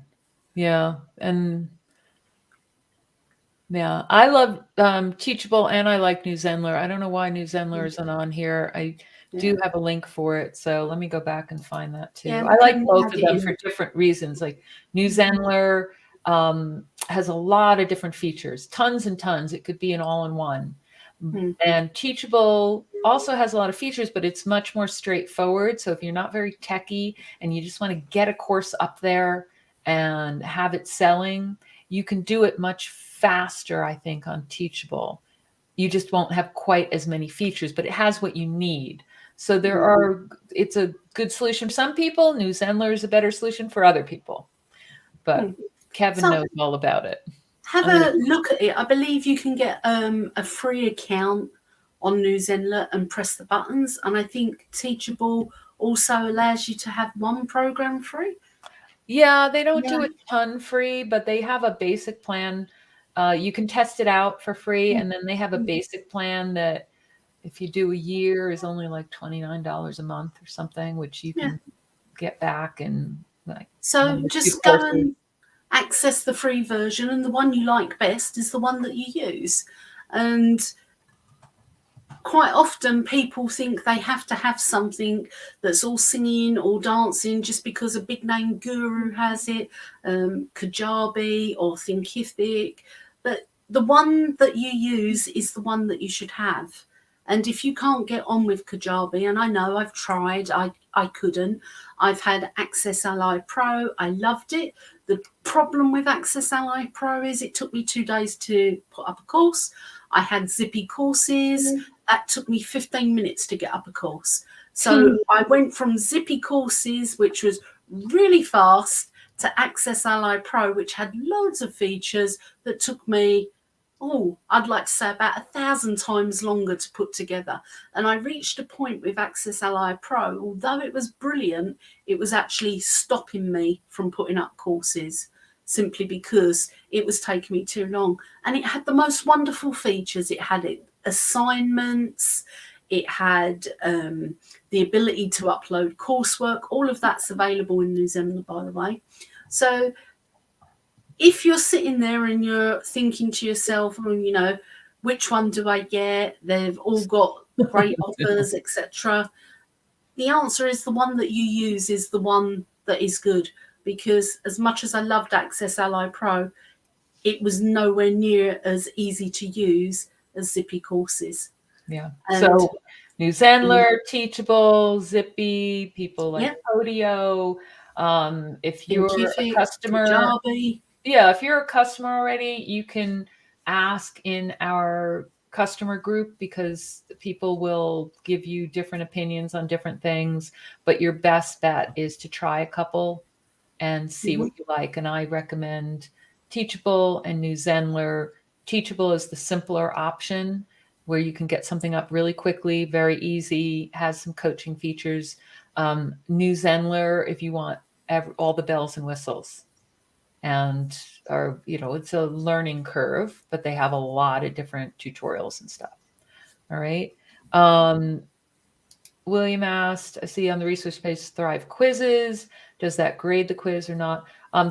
Yeah. And yeah, I love Teachable, and I like New Zenler. I don't know why New Zenler isn't on here. I do have a link for it, so let me go back and find that too. I like both of them for different reasons. Like New Zenler has a lot of different features, tons and tons. It could be an all-in-one. And Teachable also has a lot of features, but it's much more straightforward. So if you're not very techy and you just want to get a course up there and have it selling, you can do it much faster, I think, on Teachable. You just won't have quite as many features, but it has what you need. So it's a good solution for some people. New Zenler is a better solution for other people. But Kevin knows all about it. Have a look at it. I believe you can get a free account on New Zenler and press the buttons. And I think Teachable also allows you to have one program free. Yeah, they don't do a ton free, but they have a basic plan. You can test it out for free, and then they have a basic plan that if you do a year is only like $29 a month or something, which you can get back. And so just go and access the free version, and the one you like best is the one that you use. And quite often people think they have to have something that's all singing or dancing just because a big name guru has it, Kajabi or Thinkific. But the one that you use is the one that you should have. And if you can't get on with Kajabi, and I know I've tried, I couldn't. I've had Access Ally Pro. I loved it. The problem with Access Ally Pro is it took me 2 days to put up a course. I had Zippy courses. That took me 15 minutes to get up a course. So I went from Zippy courses, which was really fast, to Access Ally Pro, which had loads of features that took me, I'd like to say about 1,000 times longer to put together. And I reached a point with Access Ally Pro, although it was brilliant, it was actually stopping me from putting up courses simply because it was taking me too long. And it had the most wonderful features. It had assignments, it had the ability to upload coursework. All of that's available in New Zenler, by the way. So if you're sitting there and you're thinking to yourself, which one do I get? They've all got great offers, etc. The answer is the one that you use is the one that is good, because as much as I loved Access Ally Pro, it was nowhere near as easy to use as Zippy courses. Yeah. So New Zenler, Teachable, Zippy, people like Podio. If you're a customer, Kajabi. if you're a customer already, you can ask in our customer group, because people will give you different opinions on different things. But your best bet is to try a couple and see what you like. And I recommend Teachable and New Zenler. Teachable is the simpler option, where you can get something up really quickly, very easy, has some coaching features. New Zenler, if you want all the bells and whistles, and it's a learning curve, but they have a lot of different tutorials and stuff. All right. William asked, I see on the resource page, Thrive Quizzes. Does that grade the quiz or not?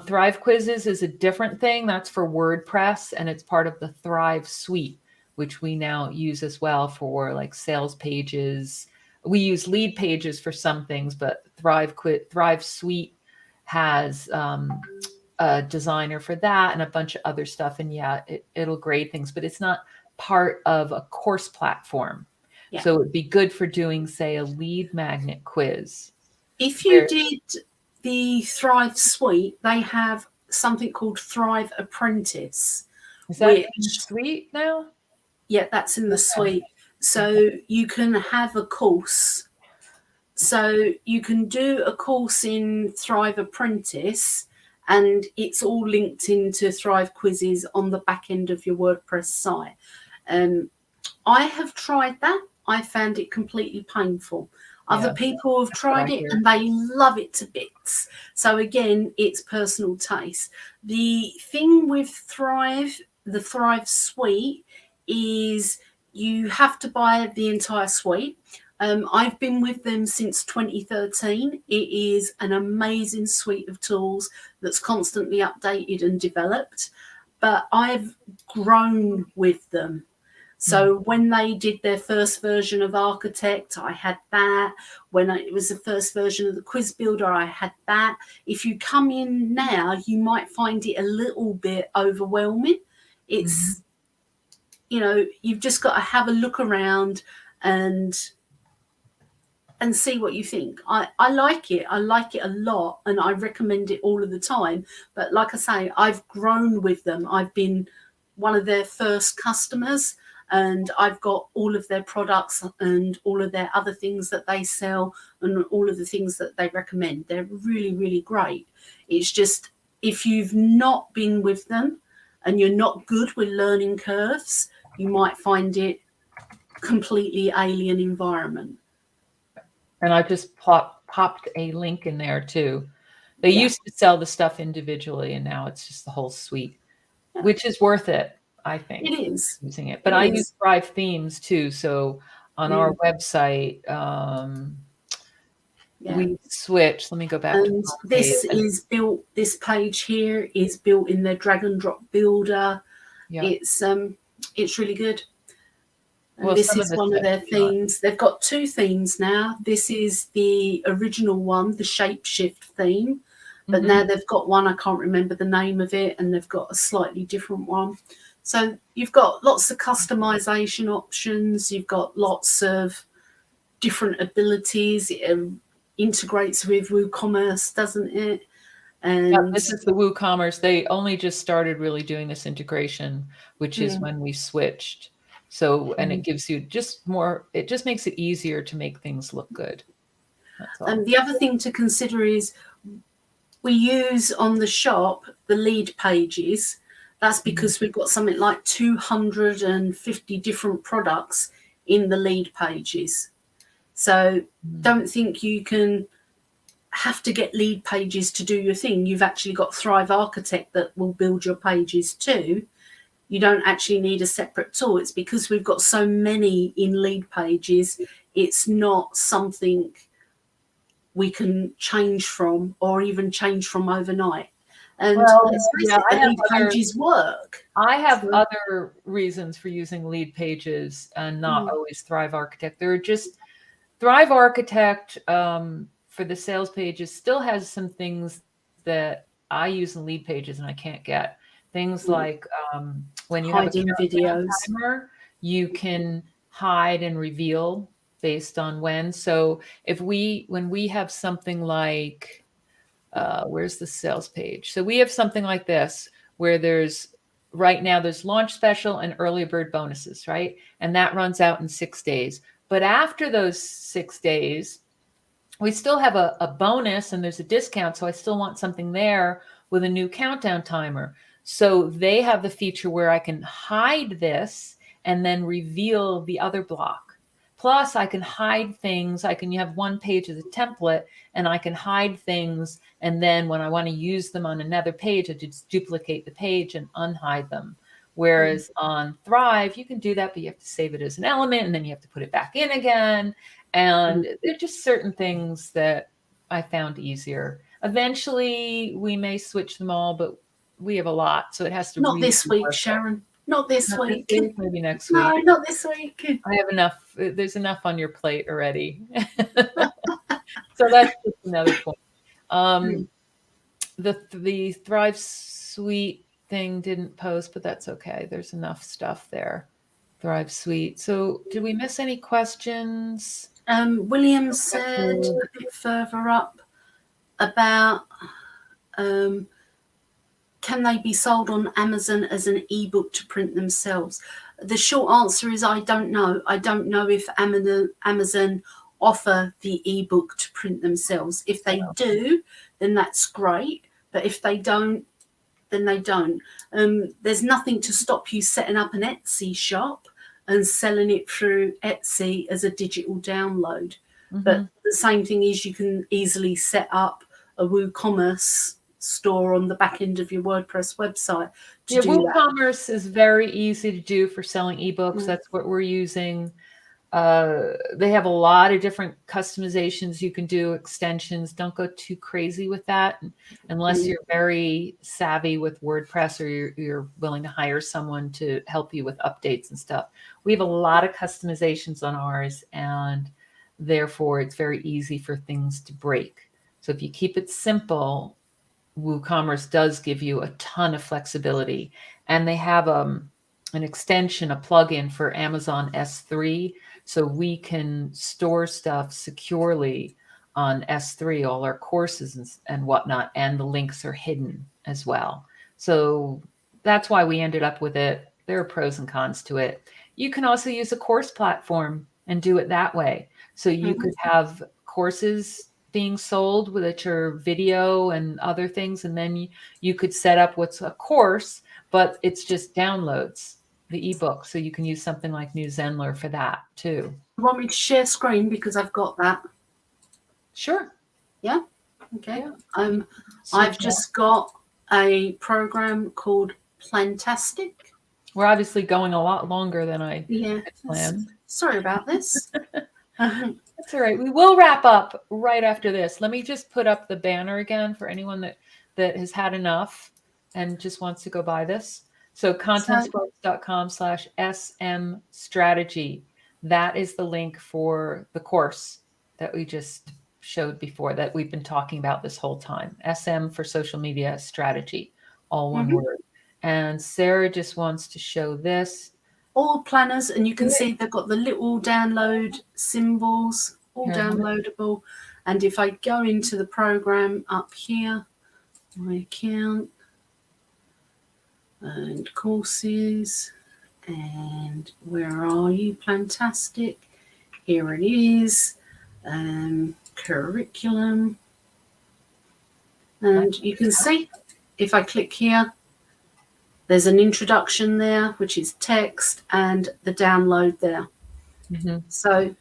Thrive Quizzes is a different thing. That's for WordPress, and it's part of the Thrive suite, which we now use as well for like sales pages. We use lead pages for some things, but Thrive suite has a designer for that and a bunch of other stuff. And it'll grade things, but it's not part of a course platform. Yeah. So it would be good for doing, say, a lead magnet quiz. If you did the Thrive suite, they have something called Thrive Apprentice. Is that in the suite now? Yeah, that's in the suite. So you can have a course So you can do a course in Thrive Apprentice, and it's all linked into Thrive quizzes on the back end of your WordPress site. I have tried that. I found it completely painful. Other people have tried it and they love it to bits. So again, it's personal taste. The thing with Thrive, the Thrive suite, is you have to buy the entire suite. I've been with them since 2013. It is an amazing suite of tools that's constantly updated and developed, but I've grown with them. So when they did their first version of Architect, I had that. When it was the first version of the Quiz Builder, I had that. If you come in now, you might find it a little bit overwhelming. It's, you know, you've just got to have a look around and see what you think. I like it. I like it a lot, and I recommend it all of the time. But like I say, I've grown with them. I've been one of their first customers, and I've got all of their products and all of their other things that they sell and all of the things that they recommend. They're really, really great. It's just, if you've not been with them and you're not good with learning curves, you might find it completely alien environment. And I just popped a link in there too. They used to sell the stuff individually, and now it's just the whole suite, which is worth it. I think it is using it, but I use Thrive themes too. So on our website, we switch. Let me go back. And this is built. This page here is built in their drag and drop builder. It's really good. And this is one of their themes. They've got two themes now. This is the original one, the Shapeshift theme, but now they've got one. I can't remember the name of it, and they've got a slightly different one. So you've got lots of customization options. You've got lots of different abilities. It integrates with WooCommerce, doesn't it? And this is the WooCommerce. They only just started really doing this integration, which is when we switched. So, and it gives you just more, it just makes it easier to make things look good. And the other thing to consider is we use on the shop the lead pages. That's because we've got something like 250 different products in the lead pages. So don't think you can have to get lead pages to do your thing. You've actually got Thrive Architect that will build your pages too. You don't actually need a separate tool. It's because we've got so many in lead pages. It's not something we can change from or even change from overnight. And lead pages work. I have other reasons for using lead pages and not always Thrive Architect. There are just Thrive Architect for the sales pages still has some things that I use in lead pages and I can't get. Things like when you have a videos timer, you can hide and reveal based on when. So when we have something like, where's the sales page? So we have something like this where right now there's launch special and early bird bonuses, right? And that runs out in 6 days. But after those 6 days, we still have a bonus and there's a discount. So I still want something there with a new countdown timer. So they have the feature where I can hide this and then reveal the other block. Plus I can hide things. You have one page as a template and I can hide things. And then when I want to use them on another page, I just duplicate the page and unhide them. Whereas on Thrive, you can do that, but you have to save it as an element and then you have to put it back in again. And there are just certain things that I found easier. Eventually we may switch them all, but we have a lot, so it has to. Not this week, Sharon. Not this week. Maybe next week. No, not this week. I have enough. There's enough on your plate already. So that's just another point. The Thrive Suite thing didn't post, but that's okay. There's enough stuff there. Thrive Suite. So did we miss any questions? William said a bit further up about can they be sold on Amazon as an ebook to print themselves? The short answer is I don't know. I don't know if Amazon offer the ebook to print themselves. If they do, then that's great. But if they don't, then they don't. There's nothing to stop you setting up an Etsy shop and selling it through Etsy as a digital download. But the same thing is you can easily set up a WooCommerce store on the back end of your WordPress website to do that. WooCommerce is very easy to do for selling ebooks. That's what we're using. They have a lot of different customizations you can do, extensions. Don't go too crazy with that unless you're very savvy with WordPress or you're willing to hire someone to help you with updates and stuff. We have a lot of customizations on ours, and therefore it's very easy for things to break. So if you keep it simple, WooCommerce does give you a ton of flexibility, and they have an extension, a plugin for Amazon S3, so we can store stuff securely on S3, all our courses and whatnot, and the links are hidden as well. So that's why we ended up with it. There are pros and cons to it. You can also use a course platform and do it that way. So you could have courses being sold, which are video and other things, and then you could set up what's a course, but it's just downloads, the ebook. So you can use something like New Zenler for that too. You want me to share screen because I've got that? Sure. Yeah. Okay. Yeah. I've just got a program called Plantastic. We're obviously going a lot longer than I had planned. Sorry about this. That's all right. We will wrap up right after this. Let me just put up the banner again for anyone that has had enough and just wants to go buy this. So contentsquotes.com/SM strategy. That is the link for the course that we just showed before, that we've been talking about this whole time. SM for social media strategy, all one word. And Sarah just wants to show this. All planners, and you can see they've got the little download symbols, all downloadable. And if I go into the program up here, my account and courses, and where are you, Plantastic? Here it is, curriculum. And you can see, if I click here, there's an introduction there, which is text, and the download there. So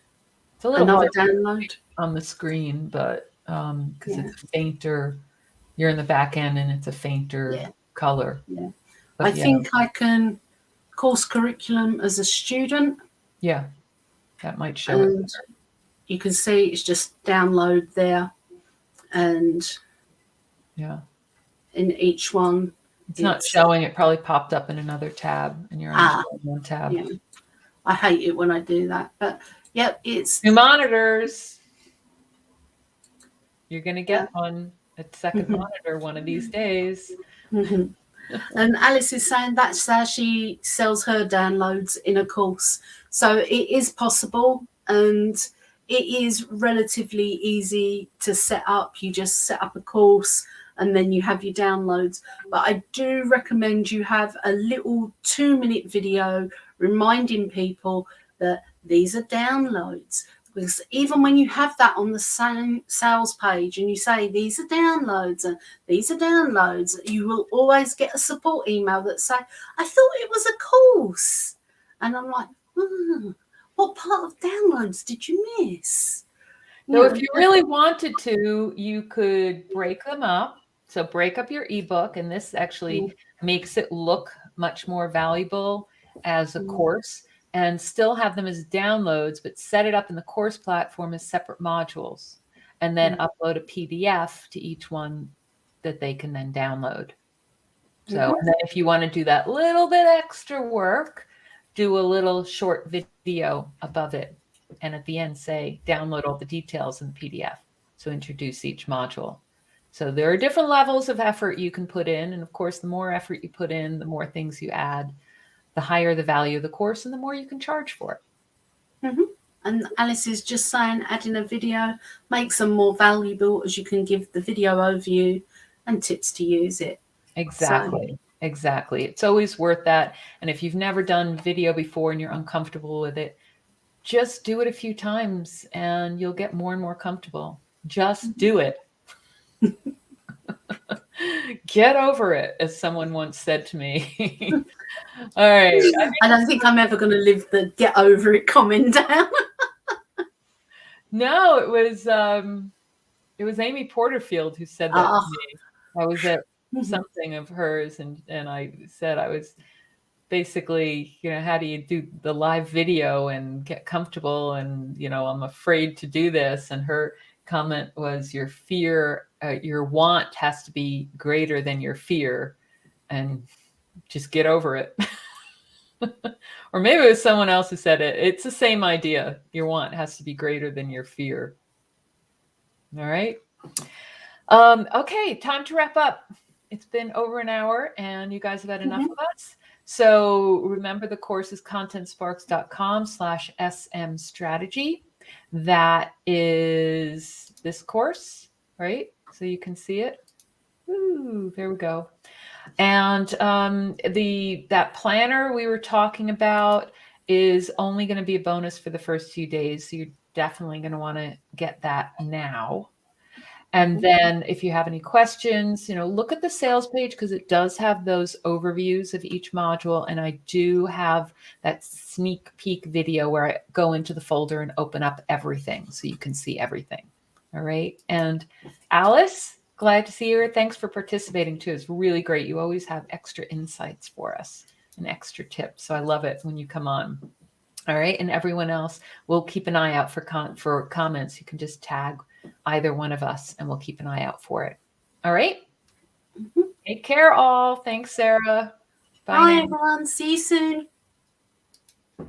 it's a little another download on the screen, but because it's fainter, you're in the back end and it's a fainter color. Yeah. But I think I can course curriculum as a student. Yeah, that might show it. You can see it's just download there, and in each one. It's not showing. It probably popped up in another tab, and you're on one tab. Yeah. I hate it when I do that, but it's new monitors. You're gonna get one, a second monitor one of these days. And Alice is saying that's how she sells her downloads in a course. So it is possible, and it is relatively easy to set up. You just set up a course, and then you have your downloads. But I do recommend you have a little 2-minute video reminding people that these are downloads. Because even when you have that on the same sales page and you say these are downloads and these are downloads, you will always get a support email that say, I thought it was a course. And I'm like, what part of downloads did you miss? So if you really wanted to, you could break them up. So break up your ebook, and this actually makes it look much more valuable as a course, and still have them as downloads, but set it up in the course platform as separate modules, and then upload a PDF to each one that they can then download. So and then if you want to do that little bit extra work, do a little short video above it, and at the end say download all the details in the PDF. So introduce each module. So there are different levels of effort you can put in. And of course, the more effort you put in, the more things you add, the higher the value of the course and the more you can charge for it. And Alice is just saying adding a video makes them more valuable, as you can give the video overview and tips to use it. Exactly. Exactly. It's always worth that. And if you've never done video before and you're uncomfortable with it, just do it a few times and you'll get more and more comfortable. Just do it. Get over it, as someone once said to me. All right. I don't think I'm ever going to live the get over it comment down. No, it was Amy Porterfield who said that to me. I was at something of hers, and I said I was basically, how do you do the live video and get comfortable? And, I'm afraid to do this. And her comment was, your fear, your want has to be greater than your fear, and just get over it. Or maybe it was someone else who said it. It's the same idea. Your want has to be greater than your fear. All right. Okay, time to wrap up. It's been over an hour and you guys have had enough of us. So remember, the course is contentsparks.com/SM strategy. That is this course, right? So you can see it. Ooh, there we go. And that planner we were talking about is only going to be a bonus for the first few days. So you're definitely going to want to get that now. And then if you have any questions, look at the sales page, because it does have those overviews of each module. And I do have that sneak peek video where I go into the folder and open up everything so you can see everything. All right. And Alice, glad to see you here. Thanks for participating too. It's really great. You always have extra insights for us and extra tips. So I love it when you come on. All right. And everyone else, we'll keep an eye out for comments. You can just tag either one of us and we'll keep an eye out for it. All right. Take care all. Thanks, Sarah. Bye everyone. See you soon.